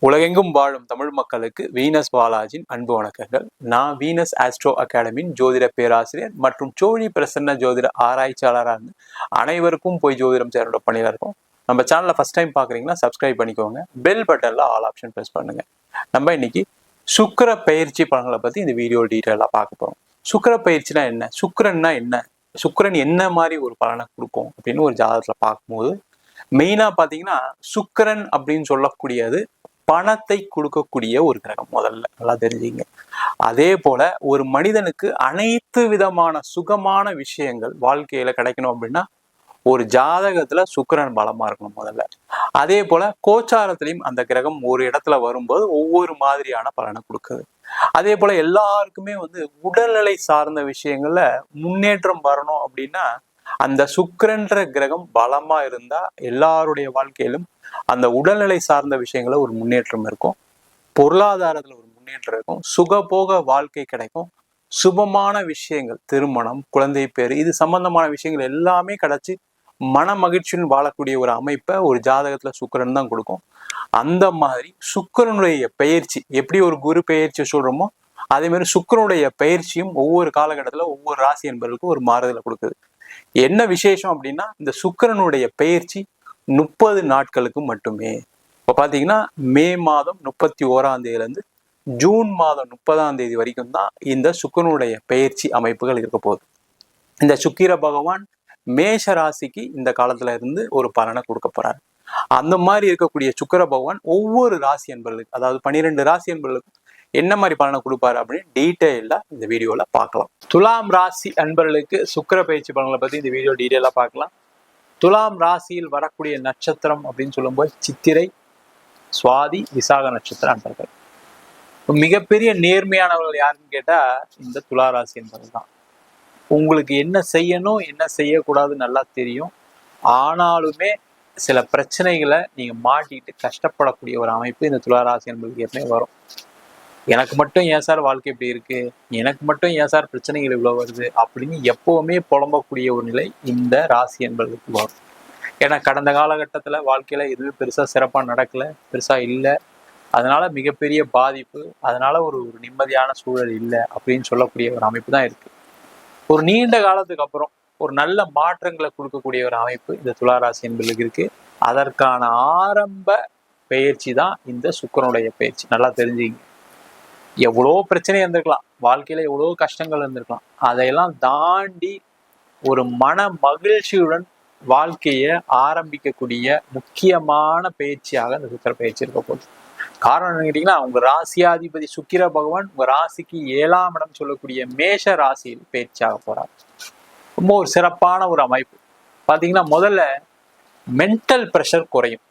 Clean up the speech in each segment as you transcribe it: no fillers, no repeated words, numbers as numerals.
உலகெங்கும் வாழும் தமிழ் மக்களுக்கு வீனஸ் பாலாஜின் அன்பு வணக்கங்கள். நான் வீனஸ் ஆஸ்ட்ரோ அகாடமியின் ஜோதிட பேராசிரியர் மற்றும் சோழி பிரசன்ன ஜோதிட ஆராய்ச்சியாளராக இருந்து அனைவருக்கும் போய் ஜோதிடம் சேரோட பணியில் இருக்கும். நம்ம சேனலை ஃபர்ஸ்ட் டைம் பார்க்குறீங்கன்னா சப்ஸ்கிரைப் பண்ணிக்கோங்க. பெல் பட்டனில் ஆல் ஆப்ஷன் ப்ரெஸ் பண்ணுங்க. நம்ம இன்னைக்கு சுக்கிர பயிற்சி பலன்களை பற்றி இந்த வீடியோ டீட்டெயிலாக பார்க்க போகிறோம். சுக்கிர பயிற்சினா என்ன, சுக்கிரன்னா என்ன, சுக்கிரன் என்ன மாதிரி ஒரு பலனை கொடுக்கும் அப்படின்னு ஒரு ஜாதகத்தில் பார்க்கும்போது மெயினாக பார்த்தீங்கன்னா சுக்கிரன் அப்படின்னு சொல்லக்கூடியது பணத்தை கொடுக்கக்கூடிய ஒரு கிரகம். முதல்ல நல்லா தெரிஞ்சுங்க. அதே போல ஒரு மனிதனுக்கு அனைத்து விதமான சுகமான விஷயங்கள் வாழ்க்கையில கிடைக்கணும் அப்படின்னா ஒரு ஜாதகத்துல சுக்கிரன் பலமா இருக்கணும் முதல்ல. அதே போல கோச்சாரத்திலையும் அந்த கிரகம் ஒரு இடத்துல வரும்போது ஒவ்வொரு மாதிரியான பலனை கொடுக்குது. அதே போல எல்லாருக்குமே உடல்நிலை சார்ந்த விஷயங்கள்ல முன்னேற்றம் வரணும் அப்படின்னா அந்த சுக்கிரன்ற கிரகம் பலமா இருந்தா எல்லாருடைய வாழ்க்கையிலும் அந்த உடல்நிலை சார்ந்த விஷயங்கள ஒரு முன்னேற்றம் இருக்கும், பொருளாதாரத்துல ஒரு முன்னேற்றம் இருக்கும், சுகபோக வாழ்க்கை கிடைக்கும், சுபமான விஷயங்கள், திருமணம், குழந்தை பேரு, இது சம்பந்தமான விஷயங்கள் எல்லாமே கிடைச்சி மன மகிழ்ச்சியுடன் வாழக்கூடிய ஒரு அமைப்பை ஒரு ஜாதகத்துல சுக்கிரன் தான் கொடுக்கும். அந்த மாதிரி சுக்கிரனுடைய பெயர்ச்சி எப்படி ஒரு குரு பெயர்ச்சி சொல்றோமோ அதே மாதிரி சுக்கிரனுடைய பெயர்ச்சியும் ஒவ்வொரு காலகட்டத்துல ஒவ்வொரு ராசி என்பவர்களுக்கும் ஒரு மாறுதலை கொடுக்குது. என்ன விசேஷம் அப்படின்னா இந்த சுக்கிரனுடைய பெயர்ச்சி 30 நாட்களுக்கு மட்டுமே. இப்போ பார்த்தீங்கன்னா மே மாதம் 31ஆம் தேதியிலேருந்து ஜூன் மாதம் 30ஆம் தேதி வரைக்கும் தான் இந்த சுக்கிரனுடைய பெயர்ச்சி அமைப்புகள் இருக்க போகுது. இந்த சுக்கிர பகவான் மேஷ ராசிக்கு இந்த காலத்துல இருந்து ஒரு பலனை கொடுக்க போறாரு. அந்த மாதிரி இருக்கக்கூடிய சுக்கிர பகவான் ஒவ்வொரு ராசி என்பர்களுக்கு, அதாவது 12 ராசி என்பர்களுக்கும் என்ன மாதிரி பலனை கொடுப்பாரு அப்படின்னு டீட்டெயிலா இந்த வீடியோல பார்க்கலாம். துலாம் ராசி அன்பர்களுக்கு சுக்கிர பயிற்சி பலன்களை பத்தி இந்த வீடியோ டீட்டெயிலா பார்க்கலாம். துலாம் ராசியில் வரக்கூடிய நட்சத்திரம் அப்படின்னு சொல்லும்போது சித்திரை, சுவாதி, விசாக நட்சத்திர அன்பர்கள். மிகப்பெரிய நேர்மையானவர்கள் யாருன்னு கேட்டா இந்த துலா ராசி என்பவர்கள் தான். உங்களுக்கு என்ன செய்யணும் என்ன செய்யக்கூடாதுன்னு நல்லா தெரியும். ஆனாலுமே சில பிரச்சனைகளை நீங்க மாட்டிட்டு கஷ்டப்படக்கூடிய ஒரு அமைப்பு இந்த துலா ராசி என்பதுக்கு எப்பவுமே வரும். எனக்கு மட்டும் ஏன் சார் வாழ்க்கை இப்படி இருக்கு, எனக்கு மட்டும் ஏன் சார் பிரச்சனைகள் இவ்வளவு வருது அப்படின்னு எப்பவுமே புலம்பக்கூடிய ஒரு நிலை இந்த ராசி என்பதற்கு வரும். ஏன்னா கடந்த காலகட்டத்துல வாழ்க்கையில எதுவும் பெருசா சிறப்பா நடக்கல, பெருசா இல்லை, அதனால மிகப்பெரிய பாதிப்பு, அதனால ஒரு நிம்மதியான சூழல் இல்லை அப்படின்னு சொல்லக்கூடிய ஒரு அமைப்பு தான் இருக்கு. ஒரு நீண்ட காலத்துக்கு அப்புறம் ஒரு நல்ல மாற்றங்களை கொடுக்கக்கூடிய ஒரு அமைப்பு இந்த துளாராசி என்பதற்கு இருக்கு. அதற்கான ஆரம்ப பயிற்சி தான் இந்த சுக்கிரனுடைய பயிற்சி. நல்லா தெரிஞ்சுங்க. எவ்வளோ பிரச்சனை இருந்திருக்கலாம், வாழ்க்கையில எவ்வளோ கஷ்டங்கள் இருந்திருக்கலாம், அதையெல்லாம் தாண்டி ஒரு மன மகிழ்ச்சியுடன் வாழ்க்கையை ஆரம்பிக்கக்கூடிய முக்கியமான பயிற்சியாக இந்த சுக்கிர பயிற்சி இருக்க போகுது. காரணம் என்ன கேட்டீங்கன்னா, உங்க ராசியாதிபதி சுக்கிர பகவான் உங்க ராசிக்கு 7ஆம் இடம் சொல்லக்கூடிய மேஷ ராசியில் பயிற்சியாக போறார். ரொம்ப ஒரு சிறப்பான ஒரு அமைப்பு. பாத்தீங்கன்னா முதல்ல மென்டல் ப்ரெஷர் குறையும்.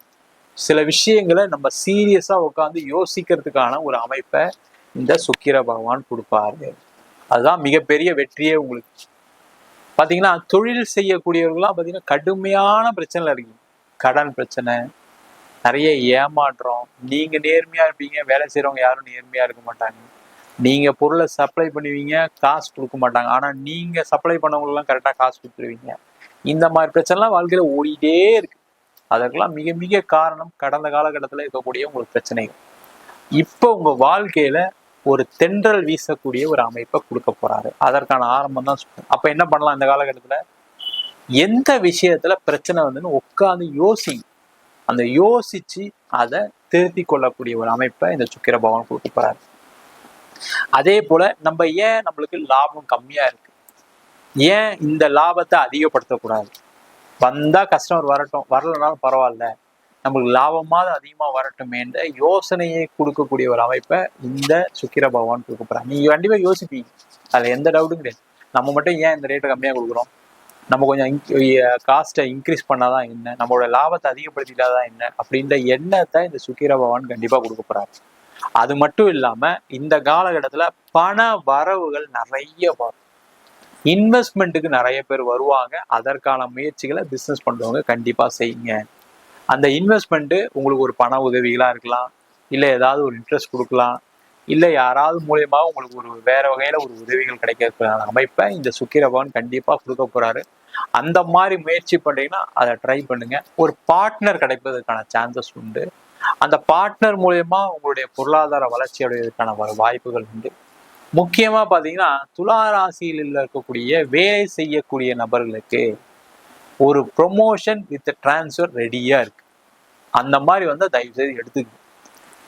சில விஷயங்களை நம்ம சீரியஸா உட்காந்து யோசிக்கிறதுக்கான ஒரு அமைப்பை இந்த சுக்கிர பகவான் கொடுப்பாரு. அதுதான் மிகப்பெரிய வெற்றியே உங்களுக்கு. பாத்தீங்கன்னா தொழில் செய்யக்கூடியவர்கள்லாம் பாத்தீங்கன்னா கடுமையான பிரச்சனைல இருக்கீங்க. கடன் பிரச்சனை, நிறைய ஏமாற்றம். நீங்க நேர்மையா இருப்பீங்க, வேலை செய்யறவங்க யாரும் நேர்மையா இருக்க மாட்டாங்க. நீங்க பொருளை சப்ளை பண்ணுவீங்க, காசு கொடுக்க மாட்டாங்க. ஆனா நீங்க சப்ளை பண்ணவங்களெல்லாம் கரெக்டா காசு கொடுத்துருவீங்க. இந்த மாதிரி பிரச்சனைலாம் வாழ்க்கையில ஓடிட்டே இருக்கு. அதற்கெல்லாம் மிக மிக காரணம் கடந்த காலகட்டத்துல இருக்கக்கூடிய உங்களுக்கு பிரச்சனைகள். இப்போ உங்க வாழ்க்கையில ஒரு தென்றல் வீசக்கூடிய ஒரு அமைப்பை கொடுக்க போறாரு. அதற்கான ஆரம்பம் தான் சொல்றேன். அப்ப என்ன பண்ணலாம், இந்த காலகட்டத்துல எந்த விஷயத்துல பிரச்சனை உட்காந்து யோசிங்க. அந்த யோசிச்சு அதை திருத்தி கொள்ளக்கூடிய ஒரு அமைப்பை இந்த சுக்கிர பகவான் கொடுக்க போறாரு. அதே போல நம்மளுக்கு லாபம் கம்மியா இருக்கு, ஏன் இந்த லாபத்தை அதிகப்படுத்தக்கூடாது? வந்தா கஸ்டமர் வரட்டும், வரலனாலும் பரவாயில்ல, நம்மளுக்கு லாபமாவது அதிகமா வரட்டுமே என்ற யோசனையை கொடுக்கக்கூடிய ஒரு அமைப்பை இந்த சுக்கிர பகவான் கொடுக்க போறாங்க. நீங்க கண்டிப்பா யோசிப்பீங்க, அதுல எந்த டவுட்டும் கிடையாது. நம்ம மட்டும் ஏன் இந்த ரேட்டை கம்மியா கொடுக்குறோம், நம்ம கொஞ்சம் காஸ்ட்டை இன்க்ரீஸ் பண்ணாதான் என்ன, நம்மளோட லாபத்தை அதிகப்படுத்திட்டாதான் என்ன அப்படின்ற எண்ணத்தை இந்த சுக்கிர பகவான் கண்டிப்பா கொடுக்க போறாரு. அது மட்டும் இல்லாம இந்த காலகட்டத்துல பண வரவுகள் நிறைய வரும். இன்வெஸ்ட்மெண்ட்டுக்கு நிறைய பேர் வருவாங்க. அதற்கான முயற்சிகளை பிசினஸ் பண்றவங்க கண்டிப்பா செய்யுங்க. அந்த இன்வெஸ்ட்மெண்ட் உங்களுக்கு ஒரு பண உதவிகளா இருக்கலாம், இல்லை ஏதாவது ஒரு இன்ட்ரெஸ்ட் கொடுக்கலாம், இல்லை யாராவது மூலியமாக உங்களுக்கு ஒரு வேற வகையில ஒரு உதவிகள் கிடைக்கிறதுக்கான அமைப்பை இந்த சுக்கிர பகவான் கண்டிப்பா கொடுக்க போறாரு. அந்த மாதிரி முயற்சி பண்றீங்கன்னா அதை ட்ரை பண்ணுங்க. ஒரு பார்ட்னர் கிடைப்பதற்கான சான்சஸ் உண்டு. அந்த பார்ட்னர் மூலயமா உங்களுடைய பொருளாதார வளர்ச்சி அடைவதற்கான வாய்ப்புகள் உண்டு. முக்கியமா பாத்தீங்கன்னா துலா ராசியில் இருக்கக்கூடிய வேலை செய்யக்கூடிய நபர்களுக்கு ஒரு ப்ரொமோஷன் வித் டிரான்ஸ்ஃபர் ரெடியா இருக்கு. அந்த மாதிரி வந்து தயவு செய்து எடுத்துக்கணும்.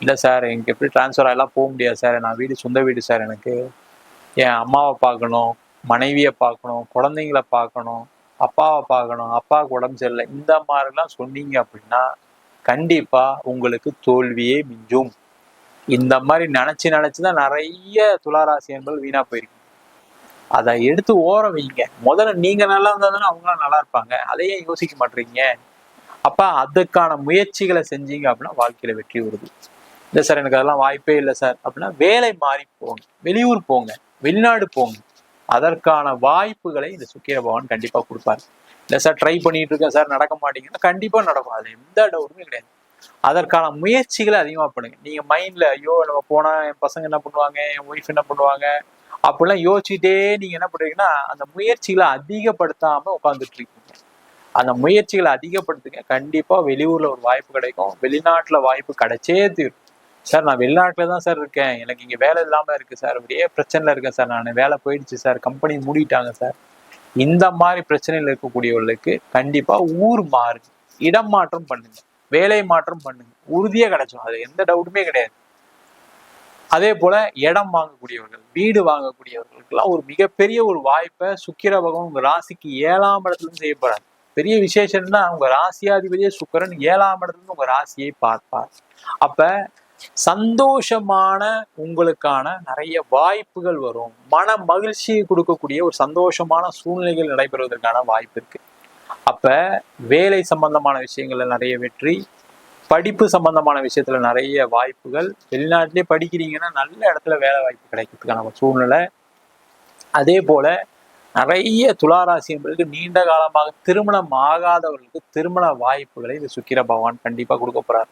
இல்லை சார் எனக்கு எப்படி டிரான்ஸ்ஃபர் ஆகலாம் போக முடியாது சார், நான் வீடு சொந்த வீடு சார், எனக்கு என் அம்மாவை பார்க்கணும், மனைவியை பார்க்கணும், குழந்தைங்கள பார்க்கணும், அப்பாவை பார்க்கணும், அப்பாவுக்கு உடம்பு சரியில்லை, இந்த மாதிரிலாம் சொன்னீங்க அப்படின்னா கண்டிப்பா உங்களுக்கு தோல்வியே மிஞ்சும். இந்த மாதிரி நினைச்சுதான் நிறைய துளாராசி என்பது வீணா போயிருக்கு. அதை எடுத்து ஓரம் வைங்க. முதல்ல நீங்க நல்லா இருந்தா தானே அவங்களாம் நல்லா இருப்பாங்க. அதையே யோசிக்க மாட்டீங்க. அப்ப அதுக்கான முயற்சிகளை செஞ்சீங்க அப்படின்னா வாழ்க்கையில வெற்றி வருது. இல்லை சார் எனக்கு அதெல்லாம் வாய்ப்பே இல்லை சார் அப்படின்னா வேலை மாறி போங்க, வெளியூர் போங்க, வெளிநாடு போங்க. அதற்கான வாய்ப்புகளை இந்த சுக்கிர பகவான் கண்டிப்பா கொடுப்பாரு. இல்லை சார் ட்ரை பண்ணிட்டு இருக்கேன் சார் நடக்க மாட்டேங்குன்னா கண்டிப்பா நடக்கும், அது எந்த டவுட்டுமே கிடையாது. அதற்கான முயற்சிகளை அதிகமா பண்ணுங்க. நீங்க மைண்ட்ல ஐயோ நம்ம போனா என் பசங்க என்ன பண்ணுவாங்க, என் ஒய்ஃப் என்ன பண்ணுவாங்க அப்படிலாம் யோசிச்சுட்டே நீங்க என்ன பண்றீங்கன்னா அந்த முயற்சிகளை அதிகப்படுத்தாம உட்காந்துட்டு இருக்கீங்க. அந்த முயற்சிகளை அதிகப்படுத்துங்க. கண்டிப்பா வெளியூர்ல ஒரு வாய்ப்பு கிடைக்கும், வெளிநாட்டுல வாய்ப்பு கிடைச்சே தீரும். சார் நான் வெளிநாட்டுல தான் சார் இருக்கேன், எனக்கு இங்க வேலை இல்லாம இருக்கு சார், அப்படியே பிரச்சனைல இருக்கேன் சார், நான் வேலை போயிடுச்சு சார், கம்பெனி மூடிட்டாங்க சார். இந்த மாதிரி பிரச்சனைகள் இருக்கக்கூடியவர்களுக்கு கண்டிப்பா ஊர் மாறுங்க, இடம் மாற்றம் பண்ணுங்க, வேலை மாற்றம் பண்ணுங்க, உறுதியா கிடைக்கும், அது எந்த டவுட்டுமே கிடையாது. அதே போல இடம் வாங்கக்கூடியவர்கள், வீடு வாங்கக்கூடியவர்களுக்கெல்லாம் ஒரு மிகப்பெரிய ஒரு வாய்ப்பை சுக்கிர பகவான் உங்க ராசிக்கு 7ஆம் இடத்துல இருந்து செய்ய போறாரு. பெரிய விசேஷம்னா உங்க ராசியாதிபதியே சுக்கிரன் 7ஆம் இடத்துல இருந்து உங்க ராசியை பார்ப்பார். அப்ப சந்தோஷமான உங்களுக்கான நிறைய வாய்ப்புகள் வரும். மன மகிழ்ச்சியை கொடுக்கக்கூடிய ஒரு சந்தோஷமான சூழ்நிலைகள் நடைபெறுவதற்கான வாய்ப்பு இருக்கு. அப்ப வேலை சம்பந்தமான விஷயங்கள்ல நிறைய வெற்றி, படிப்பு சம்பந்தமான விஷயத்துல நிறைய வாய்ப்புகள், வெளிநாட்டிலே படிக்கிறீங்கன்னா நல்ல இடத்துல வேலை வாய்ப்பு கிடைக்கிறதுக்கான சூழ்நிலை. அதே போல நிறைய துளாராசி என்பதற்கு நீண்ட காலமாக திருமணம் ஆகாதவர்களுக்கு திருமண வாய்ப்புகளை இந்த சுக்கிர பகவான் கண்டிப்பா கொடுக்க போறாரு.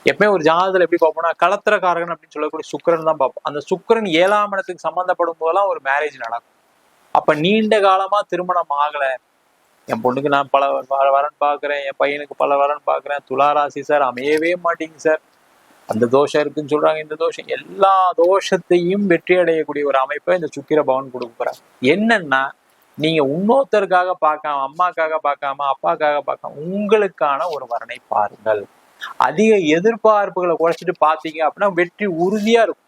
எப்பவுமே ஒரு ஜாதகத்துல எப்படி பார்ப்போம்னா கலத்திரக்காரகன் அப்படின்னு சொல்லக்கூடிய சுக்கிரன் தான் பார்ப்போம். அந்த சுக்கிரன் 7ஆம் இடத்துக்கு சம்பந்தப்படும் போதெல்லாம் ஒரு மேரேஜ் நடக்கும். அப்ப நீண்ட காலமா திருமணம் ஆகல, என் பொண்ணுக்கு நான் பல வரன் பாக்குறேன், என் பையனுக்கு பல வரன் பாக்குறேன், துளாராசி சார் அமையவே மாட்டேங்க சார், அந்த தோஷம் இருக்குன்னு சொல்றாங்க, இந்த தோஷம், எல்லா தோஷத்தையும் வெற்றி அடையக்கூடிய ஒரு அமைப்பை இந்த சுக்கிர பவன் கொடுக்க போறாரு. என்னன்னா நீங்க இன்னொருத்தருக்காக பார்க்காம, அம்மாக்காக பார்க்காம, அப்பாக்காக பார்க்காம உங்களுக்கான ஒரு வரனை பாருங்கள். அதிக எதிர்பார்ப்புகளை குறைச்சிட்டு பார்த்தீங்க அப்படின்னா வெற்றி உறுதியா இருக்கும்.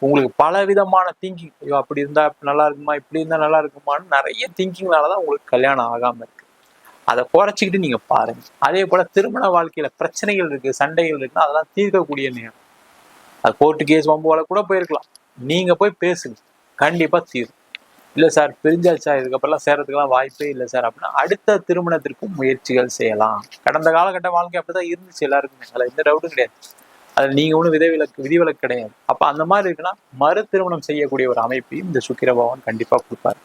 உங்களுக்கு பல விதமான திங்கிங், ஐயோ அப்படி இருந்தா நல்லா இருக்குமா, இப்படி இருந்தா நல்லா இருக்குமான்னு நிறைய திங்கிங்னாலதான் உங்களுக்கு கல்யாணம் ஆகாம இருக்கு. அதை குறைச்சிக்கிட்டு நீங்க பாருங்க. அதே போல திருமண வாழ்க்கையில பிரச்சனைகள் இருக்கு, சண்டைகள் இருக்குன்னா அதெல்லாம் தீர்க்கக்கூடிய நேரம். அது கோர்ட்டு கேஸ் வம்புவால கூட போயிருக்கலாம், நீங்க போய் பேசுங்க, கண்டிப்பா தீரும். இல்லை சார் பிரிஞ்சாச்சா இதுக்கப்புறம்லாம் சேர்றதுக்கெல்லாம் வாய்ப்பே இல்லை சார் அப்படின்னா அடுத்த திருமணத்திற்கும் முயற்சிகள் செய்யலாம். கடந்த காலகட்ட வாழ்க்கை அப்படிதான் இருந்துச்சு எல்லாருக்குமே, அதில் எந்த டவுட்டும் கிடையாது. அதில் நீங்க ஒன்றும் விதிவிலக்கு கிடையாது. அப்ப அந்த மாதிரி இருக்குன்னா மறு திருமணம் செய்யக்கூடிய ஒரு அமைப்பையும் இந்த சுக்கிர பகவான் கண்டிப்பா கொடுப்பாரு.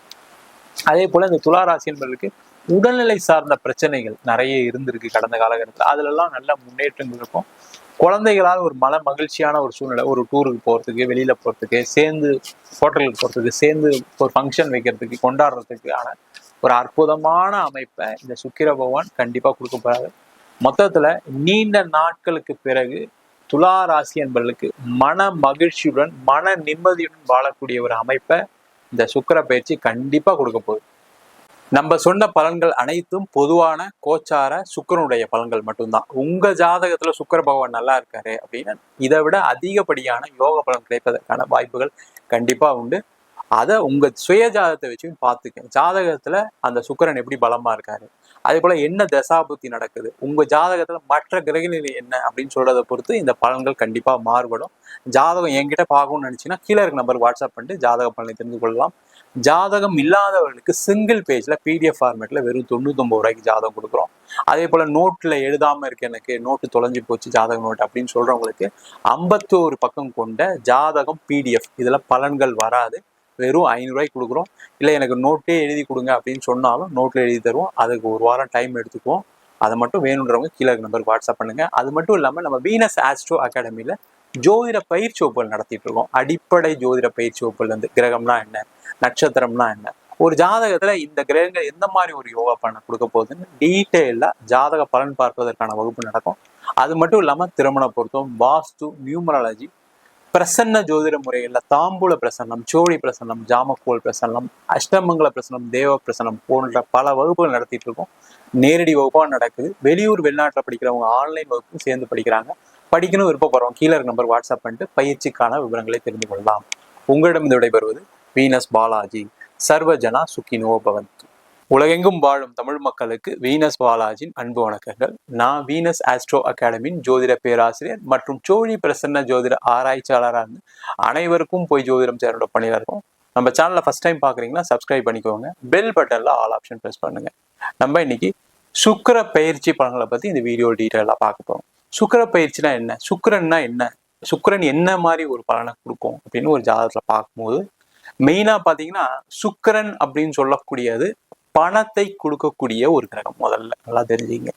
அதே போல இந்த துளாராசி என்பதற்கு உடல்நிலை சார்ந்த பிரச்சனைகள் நிறைய இருந்திருக்கு கடந்த காலகட்டத்தில், அதுல எல்லாம் நல்ல முன்னேற்றங்கள் இருக்கும். குழந்தைகளால் ஒரு மகிழ்ச்சியான ஒரு சூழ்நிலை, ஒரு டூருக்கு போறதுக்கு, வெளியில போறதுக்கு, சேர்ந்து ஹோட்டலுக்கு போறதுக்கு, சேர்ந்து ஒரு ஃபங்க்ஷன் வைக்கிறதுக்கு, கொண்டாடுறதுக்கான ஒரு அற்புதமான அமைப்பை இந்த சுக்கிர பகவான் கண்டிப்பா கொடுக்க போறாரு. மொத்தத்துல நீண்ட நாட்களுக்கு பிறகு துலா ராசி என்பவர்களுக்கு மன மகிழ்ச்சியுடன் மன நிம்மதியுடன் வாழக்கூடிய ஒரு அமைப்பை இந்த சுக்கிர பயிற்சி கண்டிப்பா கொடுக்க போகுது. நம்ம சொன்ன பலன்கள் அனைத்தும் பொதுவான கோச்சார சுக்கிரனுடைய பலன்கள் மட்டும்தான். உங்க ஜாதகத்துல சுக்கிர பகவான் நல்லா இருக்காரு அப்படின்னா இதை விட அதிகப்படியான யோக பலன் கிடைப்பதற்கான வாய்ப்புகள் கண்டிப்பா உண்டு. அதை உங்க சுய ஜாதகத்தை வச்சு பார்த்துக்க. ஜாதகத்துல அந்த சுக்கிரன் எப்படி பலமா இருக்காரு, அதே போல என்ன தசாபுத்தி நடக்குது, உங்க ஜாதகத்துல மற்ற கிரகநிலை என்ன அப்படின்னு சொல்றதை பொறுத்து இந்த பலன்கள் கண்டிப்பா மாறுபடும். ஜாதகம் என்கிட்ட பார்க்கணும்னு நினைச்சீங்கன்னா கீழே இருக்க நம்பர் வாட்ஸ்அப் பண்ணிட்டு ஜாதக பலனை தெரிந்து கொள்ளலாம். ஜாதகம் இல்லாதவர்களுக்கு சிங்கிள் பேஜ்ல PDF ஃபார்மேட்ல வெறும் 99 ரூபாய்க்கு ஜாதகம் கொடுக்குறோம். அதே போல நோட்ல எழுதாம இருக்கு, எனக்கு நோட்டு தொலைஞ்சு போச்சு ஜாதக நோட் அப்படின்னு சொல்றவங்களுக்கு 51 பக்கம் கொண்ட ஜாதகம் PDF, இதுல பலன்கள் வராது, வெறும் 500 ரூபாய்க்கு கொடுக்குறோம். இல்லை எனக்கு நோட்டே எழுதி கொடுங்க அப்படின்னு சொன்னாலும் நோட்ல எழுதி தருவோம். அதுக்கு ஒரு வாரம் டைம் எடுத்துக்குவோம். அதை மட்டும் வேணுன்றவங்க கீழே நம்பருக்கு வாட்ஸ்அப் பண்ணுங்க. அது மட்டும் இல்லாமல் நம்ம வீனஸ் ஆஸ்ட்ரோ அகாடமியில ஜோதிட பயிற்சி வகுப்புகள் நடத்திட்டு இருக்கோம். அடிப்படை ஜோதிட பயிற்சி வகுப்புல இருந்து கிரகம்னா என்ன, நட்சத்திரம்னா என்ன, ஒரு ஜாதகத்துல இந்த கிரகங்கள் எந்த மாதிரி ஒரு யோகா பண்ண கொடுக்க போகுதுன்னு டீட்டெயிலா ஜாதக பலன் பார்ப்பதற்கான வகுப்பு நடக்கும். அது மட்டும் இல்லாம திருமண பொருத்தம், வாஸ்து, நியூமராலஜி, பிரசன்ன ஜோதிட முறைகள்ல தாம்பூல பிரசன்னம், சோழி பிரசன்னம், ஜாமக்கோல் பிரசன்னம், அஷ்டமங்கல பிரசன்னம், தேவ பிரசன்னம் போன்ற பல வகுப்புகள் நடத்திட்டு இருக்கோம். நேரடி வகுப்பா நடக்குது. வெளியூர் வெளிநாட்டுல படிக்கிறவங்க ஆன்லைன் வகுப்பு சேர்ந்து படிக்கிறாங்க. படிக்கணும் விருப்பப்படுறோம் கீழே நம்பர் வாட்ஸ்அப் பண்ணிட்டு பயிற்சிக்கான விவரங்களை தெரிந்து கொள்ளலாம். உங்களிடம் இந்த விடைபெறுவது வீனஸ் பாலாஜி. சர்வஜனா சுகினோ பவந்து. உலகெங்கும் வாழும் தமிழ் மக்களுக்கு வீனஸ் பாலாஜின் அன்பு வணக்கங்கள். நான் வீனஸ் ஆஸ்ட்ரோ அகாடமியின் ஜோதிட பேராசிரியர் மற்றும் சோழி பிரசன்ன ஜோதிட ஆராய்ச்சியாளராக இருந்து அனைவருக்கும் போய் ஜோதிடம் சேரோட பணியில இருக்கும். நம்ம சேனலை ஃபர்ஸ்ட் டைம் பார்க்குறீங்கன்னா சப்ஸ்கிரைப் பண்ணிக்கோங்க. பெல் பட்டன்ல ஆல் ஆப்ஷன் ப்ரெஸ் பண்ணுங்க. நம்ம இன்னைக்கு சுக்கிர பயிற்சி பலன்களை பத்தி இந்த வீடியோ டீட்டெயிலாக பார்க்க போறோம். சுக்கிர பயிற்சினா என்ன, சுக்கிரன்னா என்ன, சுக்கிரன் என்ன மாதிரி ஒரு பலனை கொடுக்கும் அப்படின்னு ஒரு ஜாதகத்துல பார்க்கும்போது மெயினா பாத்தீங்கன்னா சுக்கிரன் அப்படின்னு சொல்லக்கூடியது பணத்தை கொடுக்கக்கூடிய ஒரு கிரகம். முதல்ல நல்லா தெரிஞ்சுங்க.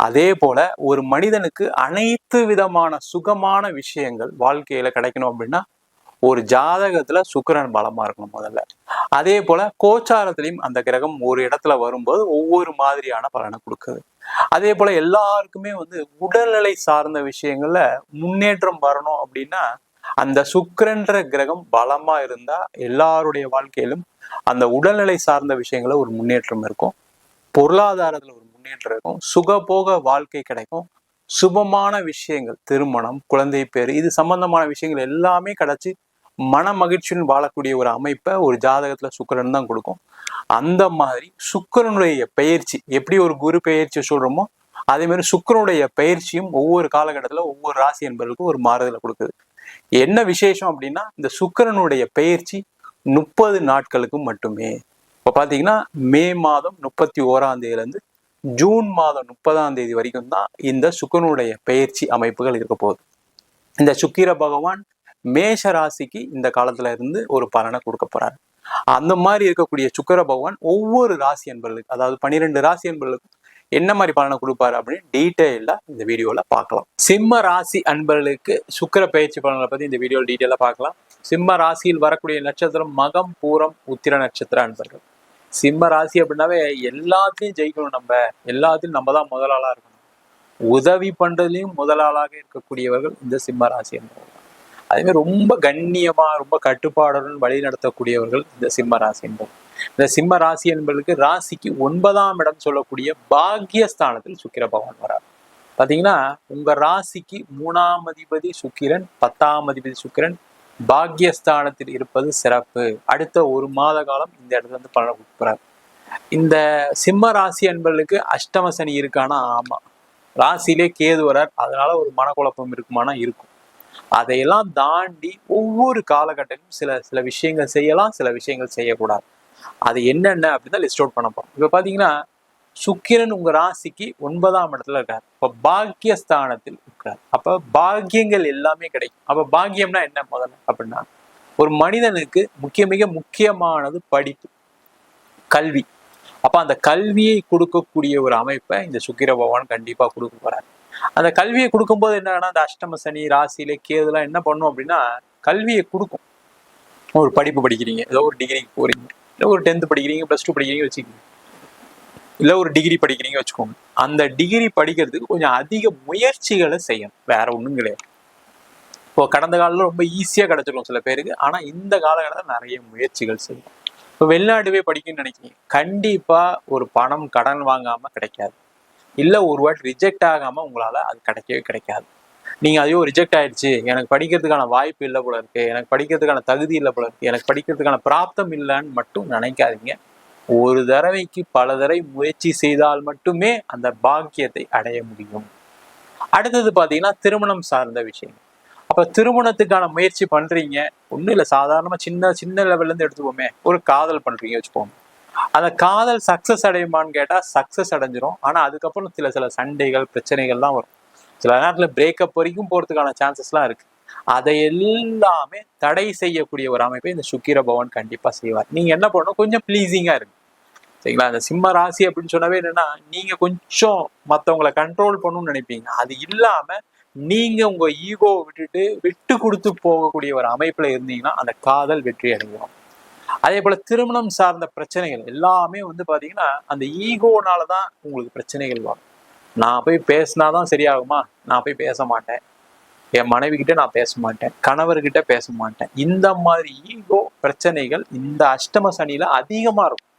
அதே போல ஒரு மனிதனுக்கு அனைத்து விதமான சுகமான விஷயங்கள் வாழ்க்கையில கிடைக்கணும் அப்படின்னா ஒரு ஜாதகத்துல சுக்கிரன் பலமா இருக்கணும் முதல்ல. அதே போல கோச்சாரத்திலையும் அந்த கிரகம் ஒரு இடத்துல வரும்போது ஒவ்வொரு மாதிரியான பலனை கொடுக்குது. அதே போல எல்லாருக்குமே உடல்நிலை சார்ந்த விஷயங்கள்ல முன்னேற்றம் வரணும் அப்படின்னா அந்த சுக்கிரன்ற கிரகம் பலமா இருந்தா எல்லாருடைய வாழ்க்கையிலும் அந்த உடல்நிலை சார்ந்த விஷயங்கள ஒரு முன்னேற்றம் இருக்கும், பொருளாதாரத்துல ஒரு முன்னேற்றம் இருக்கும், சுகபோக வாழ்க்கை கிடைக்கும், சுபமான விஷயங்கள், திருமணம், குழந்தை பேரு, இது சம்பந்தமான விஷயங்கள் எல்லாமே கிடைச்சி மன மகிழ்ச்சியுடன் வாழக்கூடிய ஒரு அமைப்பை ஒரு ஜாதகத்துல சுக்கிரன் தான் கொடுக்கும். அந்த மாதிரி சுக்கிரனுடைய பயிற்சி எப்படி ஒரு குரு பயிற்சி சொல்றோமோ அதே மாதிரி சுக்கிரனுடைய பயிற்சியும் ஒவ்வொரு காலகட்டத்துல ஒவ்வொரு ராசி என்பவர்களுக்கும் ஒரு மாறுதலை கொடுக்குது. என்ன விசேஷம் அப்படின்னா இந்த சுக்கிரனுடைய பயிற்சி 30 நாட்களுக்கு மட்டுமே. இப்ப பாத்தீங்கன்னா மே மாதம் 31ஆம் தேதியில இருந்து ஜூன் மாதம் 30ஆம் தேதி வரைக்கும் தான் இந்த சுக்கிரனுடைய பயிற்சி அமைப்புகள் இருக்க போகுது. இந்த சுக்கிர பகவான் மேஷ ராசிக்கு இந்த காலத்துல இருந்து ஒரு பலனை கொடுக்க போறாரு. அந்த மாதிரி இருக்கக்கூடிய சுக்கிர பகவான் ஒவ்வொரு ராசி என்பர்களுக்கு, அதாவது 12 ராசி என்பர்களுக்கும் என்ன மாதிரி பலனை கொடுப்பாரு அப்படின்னு டீட்டெயிலா இந்த வீடியோல பார்க்கலாம். சிம்ம ராசி அன்பர்களுக்கு சுக்கிர பயிற்சி பலன்களை பத்தி இந்த வீடியோல டீட்டெயிலா பார்க்கலாம். சிம்ம ராசியில் வரக்கூடிய நட்சத்திரம் மகம், பூரம், உத்திர நட்சத்திர அன்பர்கள். சிம்ம ராசி அப்படின்னாவே எல்லாத்தையும் ஜெயிக்கணும், நம்ம எல்லாத்தையும் நம்ம தான் முதலாளா இருக்கணும், உதவி பண்றதுலயும் முதலாளாக இருக்கக்கூடியவர்கள் இந்த சிம்ம ராசி என்பவர்கள். அதே மாதிரி ரொம்ப கண்ணியமா ரொம்ப கட்டுப்பாடுடன் வழி நடத்தக்கூடியவர்கள் இந்த சிம்ம ராசி என்பவர்கள். இந்த சிம்ம ராசி என்பதற்கு ராசிக்கு 9ஆம் இடம் சொல்லக்கூடிய பாக்கியஸ்தானத்தில் சுக்கிர பகவான் வரார். பாத்தீங்கன்னா உங்க ராசிக்கு 3ஆம் அதிபதி சுக்கிரன், 10ஆம் அதிபதி சுக்கிரன் பாக்கியஸ்தானத்தில் இருப்பது சிறப்பு. அடுத்த ஒரு மாத காலம் இந்த இடத்துல இருந்து பலனை கொடுக்குறாரு. இந்த சிம்ம ராசி என்பவர்களுக்கு அஷ்டம சனி இருக்கானா? ஆமா. ராசியிலே கேது வரார், அதனால ஒரு மனக்குழப்பம் இருக்குமானா இருக்கும். அதையெல்லாம் தாண்டி ஒவ்வொரு காலகட்டத்திலும் சில விஷயங்கள் செய்யலாம், சில விஷயங்கள் செய்யக்கூடாது. அது என்னென்ன அப்படின்னு லிஸ்ட் அவுட் பண்ண போறோம். இப்ப பாத்தீங்கன்னா சுக்கிரன் உங்க ராசிக்கு 9ஆம் இடத்துல இருக்காரு. இப்ப பாக்கியஸ்தானத்தில் இருக்காரு. அப்ப பாக்கியங்கள் எல்லாமே கிடைக்கும். அப்ப பாக்கியம்னா என்ன முதல்ல அப்படின்னா ஒரு மனிதனுக்கு மிக முக்கியமானது படிப்பு, கல்வி. அப்ப அந்த கல்வியை கொடுக்கக்கூடிய ஒரு அமைப்பை இந்த சுக்கிர பகவான் கண்டிப்பா கொடுக்க போறாரு. அந்த கல்வியை கொடுக்கும்போது என்னன்னா அந்த அஷ்டம சனி ராசியில கேதுலாம் என்ன பண்ணும் அப்படின்னா கல்வியை கொடுக்கும். ஒரு படிப்பு படிக்கிறீங்க, ஏதோ ஒரு டிகிரிக்கு போறீங்க, இல்லை ஒரு 10th படிக்கிறீங்க, +2 படிக்கிறீங்க வச்சுக்கோங்க, இல்லை ஒரு டிகிரி படிக்கிறீங்க வச்சுக்கோங்க. அந்த டிகிரி படிக்கிறதுக்கு கொஞ்சம் அதிக முயற்சிகளை செய்யணும், வேற ஒன்றும் கிடையாது. இப்போ கடந்த காலத்துல ரொம்ப ஈஸியாக கிடைச்சிடும் சில பேருக்கு, ஆனா இந்த காலகட்டத்தில் நிறைய முயற்சிகள் செய்யணும். இப்போ வெளிநாட்டுவே படிக்கணும்னு நினைக்கிறீங்க, கண்டிப்பா ஒரு பணம் கடன் வாங்காம கிடைக்காது, இல்லை ஒரு வாட்டி ரிஜெக்ட் ஆகாம உங்களால அது கிடைக்கவே கிடைக்காது. நீங்க ஐயோ ரிஜெக்ட் ஆயிடுச்சு, எனக்கு படிக்கிறதுக்கான வாய்ப்பு இல்லை போல இருக்கு, எனக்கு படிக்கிறதுக்கான தகுதி இல்லை போல இருக்கு, எனக்கு படிக்கிறதுக்கான பிராப்தம் இல்லைன்னு மட்டும் நினைக்காதீங்க. ஒரு தடவைக்கு பல தடவை முயற்சி செய்தால் மட்டுமே அந்த பாக்கியத்தை அடைய முடியும். அடுத்தது பாத்தீங்கன்னா திருமணம் சார்ந்த விஷயம். அப்ப திருமணத்துக்கான முயற்சி பண்றீங்க, ஒன்றும் இல்லை, சாதாரணமா சின்ன லெவல்ல இருந்து எடுத்துப்போமே, ஒரு காதல் பண்றீங்க வச்சுப்போம். அந்த காதல் சக்சஸ் அடையுமான்னு கேட்டா சக்சஸ் அடைஞ்சிரும். ஆனா அதுக்கப்புறம் சில சண்டைகள், பிரச்சனைகள்லாம் வரும். சில நேரத்துல பிரேக்கப் வரைக்கும் போறதுக்கான சான்சஸ்லாம் இருக்கு. அதை எல்லாமே தடை செய்யக்கூடிய ஒரு அமைப்பை இந்த சுக்கிர பகவான் கண்டிப்பா செய்வார். நீங்க என்ன பண்ணணும், கொஞ்சம் பிளீசிங்கா இருக்கு, சரிங்களா? அந்த சிம்ம ராசி அப்படின்னு சொன்னவே என்னன்னா நீங்க கொஞ்சம் மற்றவங்களை கண்ட்ரோல் பண்ணணும்னு நினைப்பீங்க. அது இல்லாம நீங்க உங்க ஈகோவை விட்டு கொடுத்து போகக்கூடிய ஒரு அமைப்புல இருந்தீங்கன்னா அந்த காதல் வெற்றி அடைஞ்சிடும். அதே போல திருமணம் சார்ந்த பிரச்சனைகள் எல்லாமே வந்து பாத்தீங்கன்னா அந்த ஈகோனாலதான் உங்களுக்கு பிரச்சனைகள் வரும். நான் போய் பேசினாதான் சரியாகுமா, நான் போய் பேச மாட்டேன், என் மனைவி கிட்ட நான் பேச மாட்டேன், கணவர்கிட்ட பேச மாட்டேன். இந்த மாதிரி ஈகோ பிரச்சனைகள் இந்த அஷ்டம சனியில அதிகமா இருக்கும்.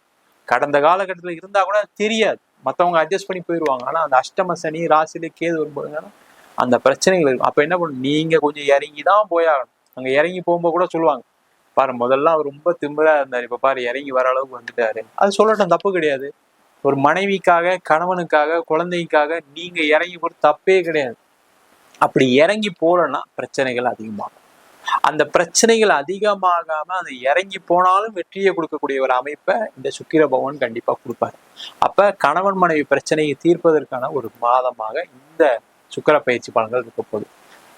கடந்த காலகட்டத்துல இருந்தா கூட தெரியாது, மத்தவங்க அட்ஜஸ்ட் பண்ணி போயிடுவாங்க. ஆனா அந்த அஷ்டம சனி ராசியில கேது வரும்போது அந்த பிரச்சனைகள் இருக்கும். அப்ப என்ன பண்ணும், நீங்க கொஞ்சம் இறங்கிதான் போயாகணும். அங்க இறங்கி போகும்போது கூட சொல்லுவாங்க, பாரு முதல்ல அவர் ரொம்ப திமிரா இருந்தாரு, இப்ப பாரு இறங்கி வர அளவுக்கு வந்துட்டாரு. அது சொல்லட்டும், தப்பு கிடையாது. ஒரு மனைவிக்காக, கணவனுக்காக, குழந்தைக்காக நீங்க இறங்கி போறது தப்பே கிடையாது. அப்படி இறங்கி போலன்னா பிரச்சனைகள் அதிகமாகும். அந்த பிரச்சனைகள் அதிகமாகாம அந்த இறங்கி போனாலும் வெற்றியை கொடுக்கக்கூடிய ஒரு அமைப்பை இந்த சுக்கிர பகவான் கண்டிப்பா கொடுப்பாரு. அப்ப கணவன் மனைவி பிரச்சனையை தீர்ப்பதற்கான ஒரு மாதமாக இந்த சுக்கிர பயிற்சி பலன்கள் இருக்க போகுது.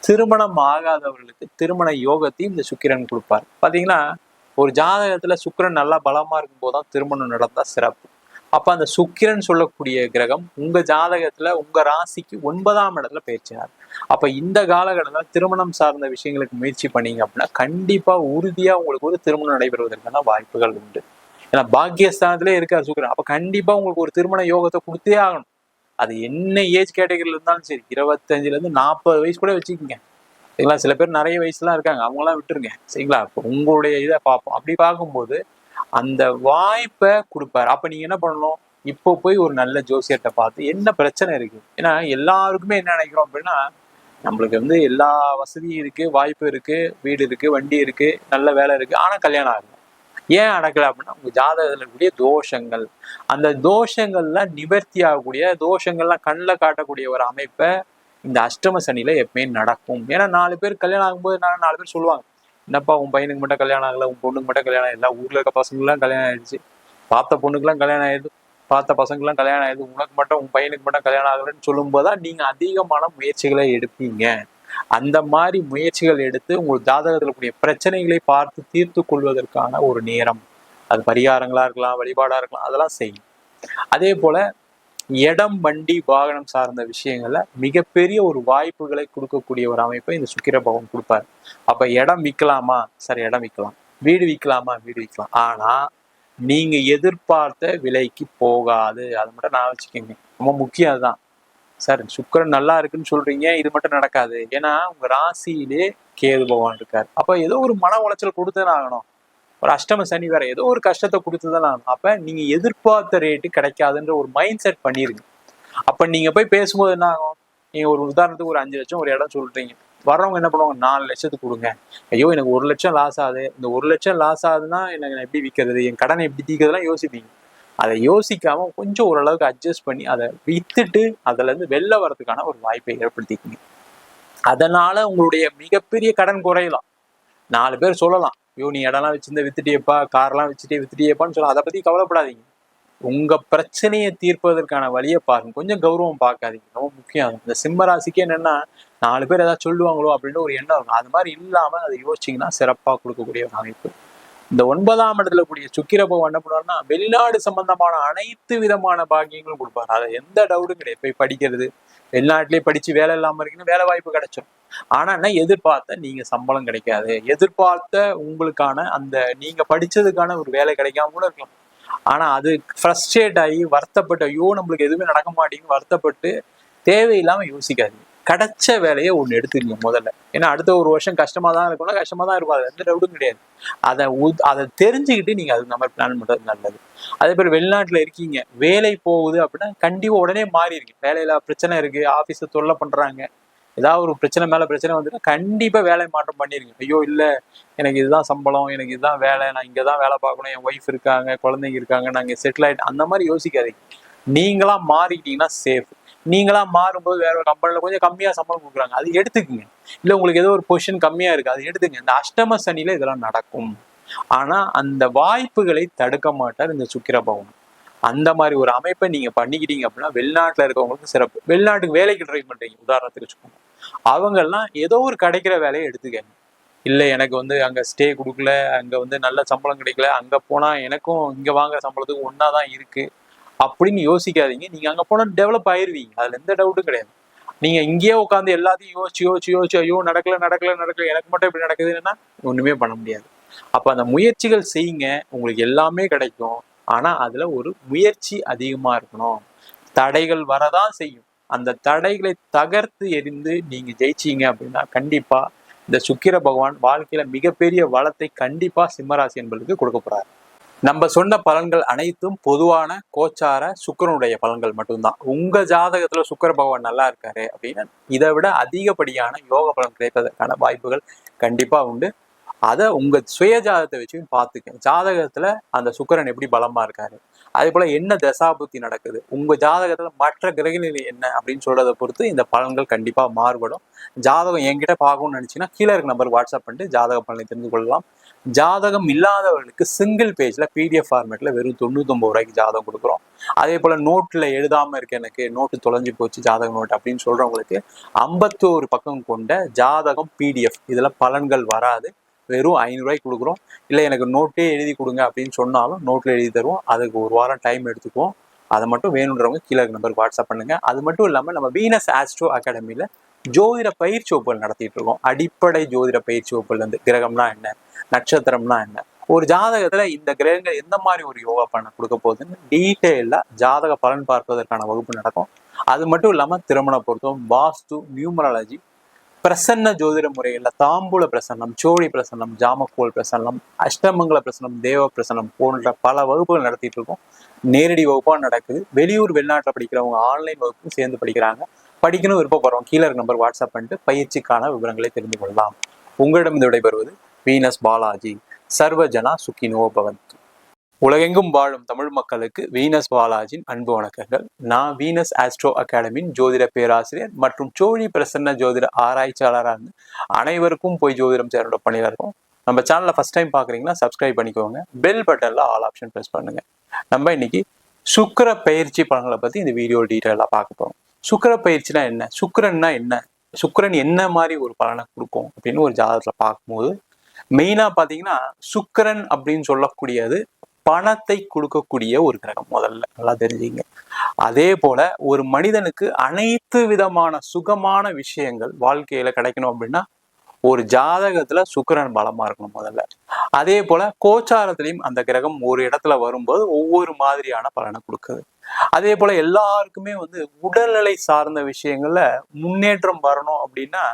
திருமணம் ஆகாதவர்களுக்கு திருமண யோகத்தையும் இந்த சுக்கிரன் கொடுப்பாரு. பாத்தீங்கன்னா ஒரு ஜாதகத்துல சுக்கிரன் நல்லா பலமா இருக்கும் போதுதான் திருமணம் நடந்தா சிறப்பு. அப்ப அந்த சுக்கிரன் சொல்லக்கூடிய கிரகம் உங்க ஜாதகத்துல உங்க ராசிக்கு 9ஆம் இடத்துல பயிற்சினார். அப்ப இந்த காலகட்டத்துல திருமணம் சார்ந்த விஷயங்களுக்கு முயற்சி பண்ணீங்க அப்படின்னா கண்டிப்பா உறுதியா உங்களுக்கு ஒரு திருமணம் நடைபெறுவதற்கான வாய்ப்புகள் உண்டு. ஏன்னா பாக்கியஸ்தானத்திலே இருக்காரு சுக்கிரன். அப்ப கண்டிப்பா உங்களுக்கு ஒரு திருமண யோகத்தை கொடுத்தே ஆகணும். அது என்ன ஏஜ் கேட்டகரியில இருந்தாலும் சரி, 25ல இருந்து 40 வயசு கூட வச்சுக்கோங்க சரிங்களா. சில பேர் நிறைய வயசுலாம் இருக்காங்க, அவங்களாம் விட்டுருங்க சரிங்களா. இப்போ உங்களுடைய இதை பார்ப்போம். அப்படி பார்க்கும்போது அந்த வாய்ப்பை கொடுப்பாரு. அப்ப நீங்க என்ன பண்ணணும், இப்போ போய் ஒரு நல்ல ஜோசியத்தை பார்த்து என்ன பிரச்சனை இருக்கு. ஏன்னா எல்லாருக்குமே என்ன நினைக்கிறோம் அப்படின்னா, நம்மளுக்கு வந்து எல்லா வசதியும் இருக்கு, வாய்ப்பு இருக்கு, வீடு இருக்கு, வண்டி இருக்கு, நல்ல வேலை இருக்கு, ஆனா கல்யாணம் ஆகல. ஏன் நடக்கல அப்படின்னா உங்க ஜாதகத்துல இருக்கக்கூடிய தோஷங்கள், அந்த தோஷங்கள்லாம் நிவர்த்தி ஆகக்கூடிய, தோஷங்கள்லாம் கண்ணில் காட்டக்கூடிய ஒரு அமைப்பை இந்த அஷ்டம சனியில எப்பயுமே நடக்கும். ஏன்னா 4 பேர் கல்யாணம் ஆகும்போது 4 பேர் சொல்லுவாங்க, என்னப்பா உன் பையனுக்கு மட்டும் கல்யாணம் ஆகல, உன் பொண்ணுக்கு மட்டும் கல்யாணம், எல்லா ஊர்ல இருக்க பசங்களுக்குலாம் கல்யாணம் ஆயிடுச்சு, பார்த்த பொண்ணுக்குலாம் கல்யாணம் ஆயிடுது, பார்த்த பசங்களுக்குலாம் கல்யாணம் ஆயிடுது, உனக்கு மட்டும் உன் பையனுக்கு மட்டும் கல்யாணம் ஆகலன்னு சொல்லும்போதுதான் நீங்க அதிகமான முயற்சிகளை எடுப்பீங்க. அந்த மாதிரி முயற்சிகள் எடுத்து உங்கள் ஜாதகத்தில் கூடிய பிரச்சனைகளை பார்த்து தீர்த்து கொள்வதற்கான ஒரு நேரம். அது பரிகாரங்களா இருக்கலாம், வழிபாடா இருக்கலாம், அதெல்லாம் செய்யும். அதே போல இடம், வண்டி, வாகனம் சார்ந்த விஷயங்கள்ல மிகப்பெரிய ஒரு வாய்ப்புகளை கொடுக்கக்கூடிய ஒரு அமைப்பை இந்த சுக்கிர பகவான் கொடுப்பாரு. அப்ப இடம் விற்கலாமா, சரி இடம் விற்கலாம். வீடு விற்கலாமா, வீடு விற்கலாம். ஆனா நீங்க எதிர்பார்த்த விலைக்கு போகாது. அது மட்டும் நான் வச்சுக்கோங்க, ரொம்ப முக்கியம். அதுதான் சார், சுக்கிரன் நல்லா இருக்குன்னு சொல்றீங்க, இது மட்டும் நடக்காது. ஏன்னா உங்க ராசியிலே கேது பகவான் இருக்காரு. அப்ப ஏதோ ஒரு மன உளைச்சல் கொடுத்துதான் ஆகணும். ஒரு அஷ்டம சனி வேற, ஏதோ ஒரு கஷ்டத்தை கொடுத்துதான் ஆகணும். அப்ப நீங்க எதிர்பார்த்த ரேட்டு கிடைக்காதுன்ற ஒரு மைண்ட் செட் பண்ணிருங்க. அப்ப நீங்க போய் பேசும்போது என்ன ஆகும், நீங்க ஒரு உதாரணத்துக்கு ஒரு 5 லட்சம் ஒரு இடம் சொல்றீங்க, வர்றவங்க என்ன பண்ணுவாங்க, 4 லட்சத்துக்கு கொடுங்க. ஐயோ எனக்கு 1 லட்சம் லாஸ் ஆகுது, இந்த 1 லட்சம் லாஸ் ஆகுதுன்னா எனக்கு எப்படி விற்கிறது, என் கடனை எப்படி தீர்க்கிறதுலாம் யோசிப்பீங்க. அதை யோசிக்காம கொஞ்சம் ஓரளவுக்கு அட்ஜஸ்ட் பண்ணி அதை வித்துட்டு அதுல இருந்து வெளில வர்றதுக்கான ஒரு வாய்ப்பை ஏற்படுத்திக்கங்க. அதனால உங்களுடைய மிகப்பெரிய கடன் குறையலாம். 4 பேர் சொல்லலாம், ஐயோ நீ இடம்லாம் வச்சிருந்த வித்துட்டியப்பா, கார்லாம் வித்துட்டியப்பான்னு சொல்லலாம். அதை பத்தி கவலைப்படாதீங்க. உங்க பிரச்சனையை தீர்ப்பதற்கான வழியை பாருங்க. கொஞ்சம் கௌரவம் பார்க்காதீங்க, ரொம்ப முக்கியம். இந்த சிம்ம ராசிக்கு என்னன்னா 4 பேர் ஏதாவது சொல்லுவாங்களோ அப்படின்னு ஒரு எண்ணம் இருக்கும். அது மாதிரி இல்லாம அதை யோசிச்சிங்கன்னா சிறப்பா கொடுக்கக்கூடிய ஒரு அமைப்பு. இந்த 9ஆம் இடத்துல கூடிய சுக்கிர பகவான் என்ன பண்ணுவாருன்னா வெளிநாடு சம்பந்தமான அனைத்து விதமான பாக்கியங்களும் கொடுப்பாரு. அதை எந்த டவுட்டும் கிடையாது. போய் படிக்கிறது, வெளிநாட்டிலேயே படிச்சு வேலை இல்லாம இருக்குன்னு வேலை வாய்ப்பு கிடைச்சிடும். ஆனா என்ன, எதிர்பார்த்த நீங்க சம்பளம் கிடைக்காது, எதிர்பார்த்த உங்களுக்கான அந்த நீங்க படிச்சதுக்கான ஒரு வேலை கிடைக்காம கூட இருக்கலாம். ஆனா அது ஃப்ரஸ்ட்ரேட் ஆகி வருத்தப்பட்டு, ஐயோ நம்மளுக்கு எதுவுமே நடக்க மாட்டேங்குன்னு வருத்தப்பட்டு தேவையில்லாம யோசிக்காதீங்க. கிடைச்ச வேலையை ஒண்ணு எடுத்துக்கீங்க முதல்ல. ஏன்னா அடுத்த ஒரு வருஷம் கஷ்டமா தான் இருக்கும்னா கஷ்டமா தான் இருக்கும், அது எந்த டவுட்டும் கிடையாது. அதை தெரிஞ்சுக்கிட்டு நீங்க அது நம்ம பிளான் பண்றது நல்லது. அதே பேர் வெளிநாட்டுல இருக்கீங்க, வேலை போகுது அப்படின்னா கண்டிப்பா உடனே மாறிடுங்க. வேலையில பிரச்சனை இருக்கு, ஆபீஸை தொல்லை பண்றாங்க, ஏதாவது ஒரு பிரச்சனை மேல பிரச்சனை வந்துன்னா கண்டிப்பா வேலை மாற்றம் பண்ணிருங்க. ஐயோ இல்ல எனக்கு இதுதான் சம்பளம், எனக்கு இதுதான் வேலை, நான் இங்கதான் வேலை பார்க்கணும், என் ஒய்ஃப் இருக்காங்க, குழந்தைங்க இருக்காங்க, நான் இங்க செட்டில் ஆயிட்டேன், அந்த மாதிரி யோசிக்காதீங்க. நீங்களா மாறிக்கிட்டீங்கன்னா சேஃப். நீங்களா மாறும்போது வேற ஒரு கம்பெனில கொஞ்சம் கம்மியா சம்பளம் கொடுக்குறாங்க, அது எடுத்துக்குங்க. இல்ல உங்களுக்கு ஏதோ ஒரு பொசிஷன் கம்மியா இருக்கு, அது எடுத்துங்க. இந்த அஷ்டம சனியில இதெல்லாம் நடக்கும். ஆனா அந்த வாய்ப்புகளை தடுக்க மாட்டார் இந்த சுக்கிர பகவான். அந்த மாதிரி ஒரு அமைப்பை நீங்க பண்ணிக்கிட்டீங்க அப்படின்னா வெளிநாட்டுல இருக்கவங்களுக்கு சிறப்பு. வெளிநாட்டுக்கு வேலைக்கு ட்ரை பண்றீங்க உதாரணத்துக்கு வச்சுக்கோங்க, அவங்கெல்லாம் ஏதோ ஒரு கிடைக்கிற வேலையை எடுத்துக்கங்க. இல்லை எனக்கு வந்து அங்க ஸ்டே கொடுக்கல, அங்க வந்து நல்ல சம்பளம் கிடைக்கல, அங்க போனா எனக்கும் இங்க வாங்குற சம்பளத்துக்கு ஒன்னாதான் இருக்கு அப்படின்னு யோசிக்காதீங்க. நீங்க அங்க போனா டெவலப் ஆயிருவீங்க, அதுல எந்த டவுட்டும் கிடையாது. நீங்க இங்கேயே உட்காந்து எல்லாத்தையும் யோசிச்சு யோசிச்சு யோசிச்சு ஐயோ நடக்கல நடக்கல நடக்கல, எனக்கு மட்டும் இப்படி நடக்குதுன்னா ஒண்ணுமே பண்ண முடியாது. அப்ப அந்த முயற்சிகள் செய்யுங்க, உங்களுக்கு எல்லாமே கிடைக்கும். ஆனா அதுல ஒரு முயற்சி அதிகமா இருக்கணும். தடைகள் வரதான் செய்யும். அந்த தடைகளை தகர்த்து எறிந்து நீங்க ஜெயிச்சீங்க அப்படின்னா கண்டிப்பா இந்த சுக்கிர பகவான் வாழ்க்கையில மிகப்பெரிய வளத்தை கண்டிப்பா சிம்மராசி என்பதற்கு கொடுக்க போறாரு. நம்ம சொன்ன பலன்கள் அனைத்தும் பொதுவான கோச்சார சுக்கிரனுடைய பலன்கள் மட்டும்தான். உங்க ஜாதகத்துல சுக்கிர பகவான் நல்லா இருக்காரு அப்படின்னா இதை விட அதிகப்படியான யோக பலன் கிடைப்பதற்கான வாய்ப்புகள் கண்டிப்பா உண்டு. அதை உங்க சுய ஜாதகத்தை வச்சு பார்த்துக்க. ஜாதகத்துல அந்த சுக்கிரன் எப்படி பலமா இருக்காரு, அதே போல என்ன தசாபுத்தி நடக்குது, உங்க ஜாதகத்துல மற்ற கிரகநிலை என்ன அப்படின்னு சொல்றதை பொறுத்து இந்த பலன்கள் கண்டிப்பா மாறுபடும். ஜாதகம் என்கிட்ட பார்க்கணும்னு நினைச்சீங்கன்னா கீழே இருக்க நம்பருக்கு வாட்ஸ்அப் பண்ணிட்டு ஜாதக பலனை தெரிந்து கொள்ளலாம். ஜாதகம் இல்லாதவர்களுக்கு சிங்கிள் பேஜ்ல பிடிஎஃப் ஃபார்மேட்ல வெறும் 99 ரூபாய்க்கு ஜாதகம் கொடுக்குறோம். அதே போல நோட்ல எழுதாம இருக்கு, எனக்கு நோட்டு தொலைஞ்சு போச்சு ஜாதக நோட் அப்படின்னு சொல்றவங்களுக்கு 51 பக்கம் கொண்ட ஜாதகம் பிடிஎஃப், இதுல பலன்கள் வராது, வெறும் 500 ரூபாய்க்கு கொடுக்குறோம். இல்லை எனக்கு நோட்டே எழுதி கொடுங்க அப்படின்னு சொன்னாலும் நோட்டில் எழுதி தருவோம். அதுக்கு ஒரு வாரம் டைம் எடுத்துக்குவோம். அதை மட்டும் வேணுன்றவங்க கீழே நம்பருக்கு வாட்ஸ்அப் பண்ணுங்க. அது மட்டும் இல்லாமல் நம்ம வீனஸ் ஆஸ்ட்ரோ அகாடமியில் ஜோதிட பயிற்சி வகுப்புகள் நடத்திட்டு இருக்கோம். அடிப்படை ஜோதிட பயிற்சி வகுப்புல இருந்து கிரகம்னா என்ன, நட்சத்திரம்னா என்ன, ஒரு ஜாதகத்துல இந்த கிரகங்கள் எந்த மாதிரி ஒரு யோகா பலனை கொடுக்க போகுதுன்னு டீட்டெயிலா ஜாதக பலன் பார்ப்பதற்கான வகுப்பு நடக்கும். அது மட்டும் இல்லாம திருமண பொருத்தம், வாஸ்து, நியூமராலஜி, பிரசன்ன ஜோதிட முறைகள்ல தாம்பூல பிரசன்னம், சோழி பிரசன்னம், ஜாமக்கோல் பிரசன்னம், அஷ்டமங்கல பிரசன்னம், தேவ பிரசன்னம் போன்ற பல வகுப்புகள் நடத்திட்டு இருக்கோம். நேரடி வகுப்பா நடக்குது. வெளியூர் வெளிநாட்டில் படிக்கிறவங்க ஆன்லைன் வகுப்பும் சேர்ந்து படிக்கிறாங்க. படிக்கணும் விருப்பப்படுறோம் கீழே நம்பர் வாட்ஸ்அப் பண்ணிட்டு பயிற்சிக்கான விவரங்களை தெரிந்து கொள்ளலாம். உங்களிடம் இந்த விடைபெறுவது வீனஸ் பாலாஜி. சர்வஜனா சுகினோ பவந்து. உலகெங்கும் வாழும் தமிழ் மக்களுக்கு வீனஸ் பாலாஜின் அன்பு வணக்கங்கள். நான் வீனஸ் ஆஸ்ட்ரோ அகாடமியின் ஜோதிட பேராசிரியர் மற்றும் சோழி பிரசன்ன ஜோதிட ஆராய்ச்சியாளராக இருந்து அனைவருக்கும் போய் ஜோதிடம் சேரோட பணியில் இருக்கும். நம்ம சேனலை ஃபர்ஸ்ட் டைம் பார்க்குறீங்கன்னா சப்ஸ்கிரைப் பண்ணிக்கோங்க. பெல் பட்டனில் ஆல் ஆப்ஷன் ப்ரெஸ் பண்ணுங்க. நம்ம இன்னைக்கு சுக்கிர பயிற்சி பலன்களை பற்றி இந்த வீடியோ டீட்டெயிலாக பார்க்க போகிறோம். சுக்கிர பயிற்சினா என்ன, சுக்கிரன்னா என்ன, சுக்கிரன் என்ன மாதிரி ஒரு பலனை கொடுக்கும் அப்படின்னு ஒரு ஜாதகத்தில் பார்க்கும்போது மெயினாக பார்த்தீங்கன்னா சுக்கிரன் அப்படின்னு சொல்லக்கூடியது பணத்தை கொடுக்கக்கூடிய ஒரு கிரகம். முதல்ல நல்லா தெரிஞ்சுங்க. அதே போல ஒரு மனிதனுக்கு அனைத்து விதமான சுகமான விஷயங்கள் வாழ்க்கையில கிடைக்கணும் அப்படின்னா ஒரு ஜாதகத்துல சுக்கிரன் பலமா இருக்கணும் முதல்ல. அதே போல கோச்சாரத்திலையும் அந்த கிரகம் ஒரு இடத்துல வரும்போது ஒவ்வொரு மாதிரியான பலனை கொடுக்குது. அதே போல எல்லாருக்குமே உடல்நிலை சார்ந்த விஷயங்கள்ல முன்னேற்றம் வரணும் அப்படின்னா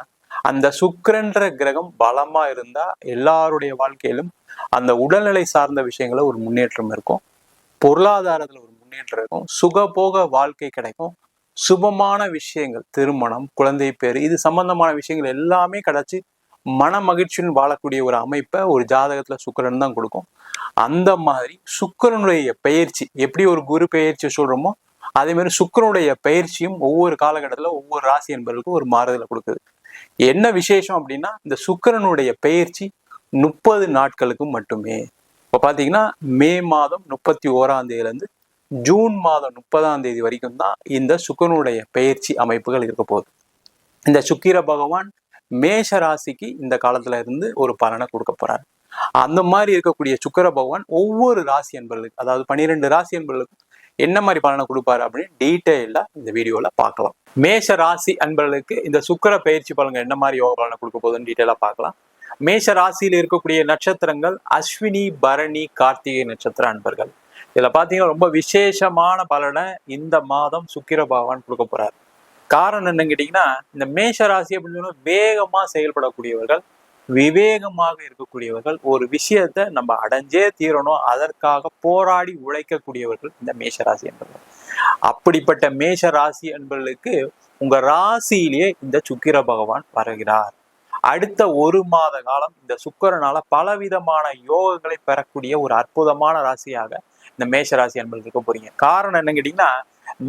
அந்த சுக்கிரன்ற கிரகம் பலமா இருந்தா எல்லாருடைய வாழ்க்கையிலும் அந்த உடல்நிலை சார்ந்த விஷயங்கள ஒரு முன்னேற்றம் இருக்கும், பொருளாதாரத்துல ஒரு முன்னேற்றம் இருக்கும், சுகபோக வாழ்க்கை கிடைக்கும், சுபமான விஷயங்கள், திருமணம், குழந்தை பேரு, இது சம்பந்தமான விஷயங்கள் எல்லாமே கிடைச்சி மன மகிழ்ச்சியுடன் வாழக்கூடிய ஒரு அமைப்பை ஒரு ஜாதகத்துல சுக்கிரன் தான் கொடுக்கும். அந்த மாதிரி சுக்கிரனுடைய பயிற்சி எப்படி ஒரு குரு பயிற்சி சொல்றோமோ அதே மாதிரி சுக்கிரனுடைய பயிற்சியும் ஒவ்வொரு காலகட்டத்துல ஒவ்வொரு ராசி என்பவர்களுக்கும் ஒரு மாறுதலை கொடுக்குது. என்ன விசேஷம் அப்படின்னா இந்த சுக்கிரனுடைய பயிற்சி 30 நாட்களுக்கு மட்டுமே. இப்போ பார்த்தீங்கன்னா மே மாதம் 31ஆம் தேதியிலேருந்து ஜூன் மாதம் 30ஆம் தேதி வரைக்கும் தான் இந்த சுக்கிரனுடைய பயிற்சி அமைப்புகள் இருக்க போகுது. இந்த சுக்கிர பகவான் மேஷ ராசிக்கு இந்த காலத்துல இருந்து ஒரு பலனை கொடுக்க போறாரு. அந்த மாதிரி இருக்கக்கூடிய சுக்கிர பகவான் ஒவ்வொரு ராசி என்பர்களுக்கு, அதாவது 12 ராசி என்பர்களுக்கும் என்ன மாதிரி பலனை கொடுப்பாரு அப்படின்னு டீட்டெயிலா இந்த வீடியோல பார்க்கலாம். மேஷ ராசி அன்பர்களுக்கு இந்த சுக்கிர பயிற்சி பலன்கள் என்ன மாதிரி யோக பலனை கொடுக்க போகுதுன்னு டீட்டெயிலா பார்க்கலாம். மேஷ ராசியில் இருக்கக்கூடிய நட்சத்திரங்கள் அஸ்வினி, பரணி, கார்த்திகை நட்சத்திர அன்பர்கள். இதுல பாத்தீங்கன்னா ரொம்ப விசேஷமான பலனை இந்த மாதம் சுக்கிர பகவான் கொடுக்க போறாரு. காரணம் என்னன்னு கேட்டீங்கன்னா இந்த மேஷ ராசி அப்படின்னு சொன்னா வேகமா செயல்படக்கூடியவர்கள், விவேகமாக இருக்கக்கூடியவர்கள், ஒரு விஷயத்த நம்ம அடைஞ்சே தீரணும் அதற்காக போராடி உழைக்கக்கூடியவர்கள் இந்த மேஷ ராசி என்பவர்கள். அப்படிப்பட்ட மேஷ ராசி என்பவர்களுக்கு உங்க ராசியிலேயே இந்த சுக்கிர பகவான் வருகிறார். அடுத்த ஒரு மாத காலம் இந்த சுக்கிரனால பலவிதமான யோகங்களை பெறக்கூடிய ஒரு அற்புதமான ராசியாக இந்த மேஷ ராசி என்பது இருக்க போறீங்க. காரணம் என்ன கேட்டீங்கன்னா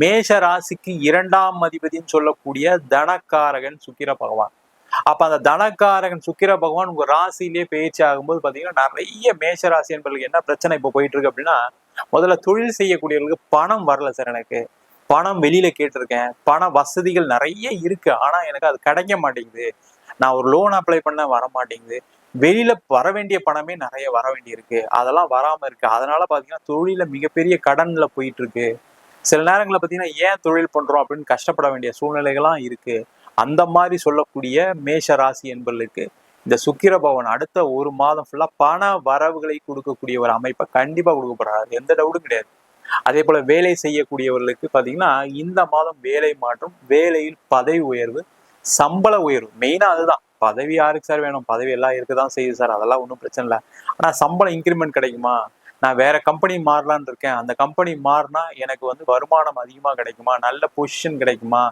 மேஷ ராசிக்கு 2ஆம் அதிபதினு சொல்லக்கூடிய தனக்காரகன் சுக்கிர பகவான். அப்ப அந்த தனக்காரகன் சுக்கிர பகவான் உங்க ராசியிலேயே பயிற்சி ஆகும்போது பாத்தீங்கன்னா நிறைய மேஷ ராசி என்பதுக்கு என்ன பிரச்சனை இப்போ போயிட்டு இருக்கு அப்படின்னா, முதல்ல தொழில் செய்யக்கூடியவர்களுக்கு பணம் வரல சார், எனக்கு பணம் வெளியில கேட்டிருக்கேன், பண வசதிகள் நிறைய இருக்கு, ஆனா எனக்கு அது கிடைக்க மாட்டேங்குது, நான் ஒரு லோன் அப்ளை பண்ண வர மாட்டேங்குது, வெளியில வர வேண்டிய பணமே நிறைய வர வேண்டி இருக்கு, அதெல்லாம் வராம இருக்கு, அதனால பாத்தீங்கன்னா தொழில மிகப்பெரிய கடன்ல போயிட்டு இருக்கு, சில நேரங்களில் பாத்தீங்கன்னா ஏன் தொழில் பண்றோம் அப்படின்னு கஷ்டப்பட வேண்டிய சூழ்நிலைகள்லாம் இருக்கு. அந்த மாதிரி சொல்லக்கூடிய மேஷ ராசி என்பவர்களுக்கு இந்த சுக்கிர பகவான் அடுத்த ஒரு மாதம் ஃபுல்லா பண வரவுகளை கொடுக்கக்கூடிய ஒரு அமைப்பை கண்டிப்பா கொடுக்க போறாரு, எந்த டவுட்டும் கிடையாது. அதே போல வேலை செய்யக்கூடியவர்களுக்கு பாத்தீங்கன்னா இந்த மாதம் வேலை மாற்றம், வேலையில் பதவி உயர்வு, சம்பள உயர்வு. மெயினா அதுதான். பதவி யாருக்கு சார் வேணும்? பதவி எல்லாம் இருக்குதான் செய்யுது சார், அதெல்லாம் ஒன்றும் பிரச்சனை இல்லை. ஆனா சம்பளம் இன்க்ரிமெண்ட் கிடைக்குமா? நான் வேற கம்பெனி மாறலான்னு இருக்கேன், அந்த கம்பெனி மாறினா எனக்கு வருமானம் அதிகமா கிடைக்குமா, நல்ல பொசிஷன் கிடைக்குமா,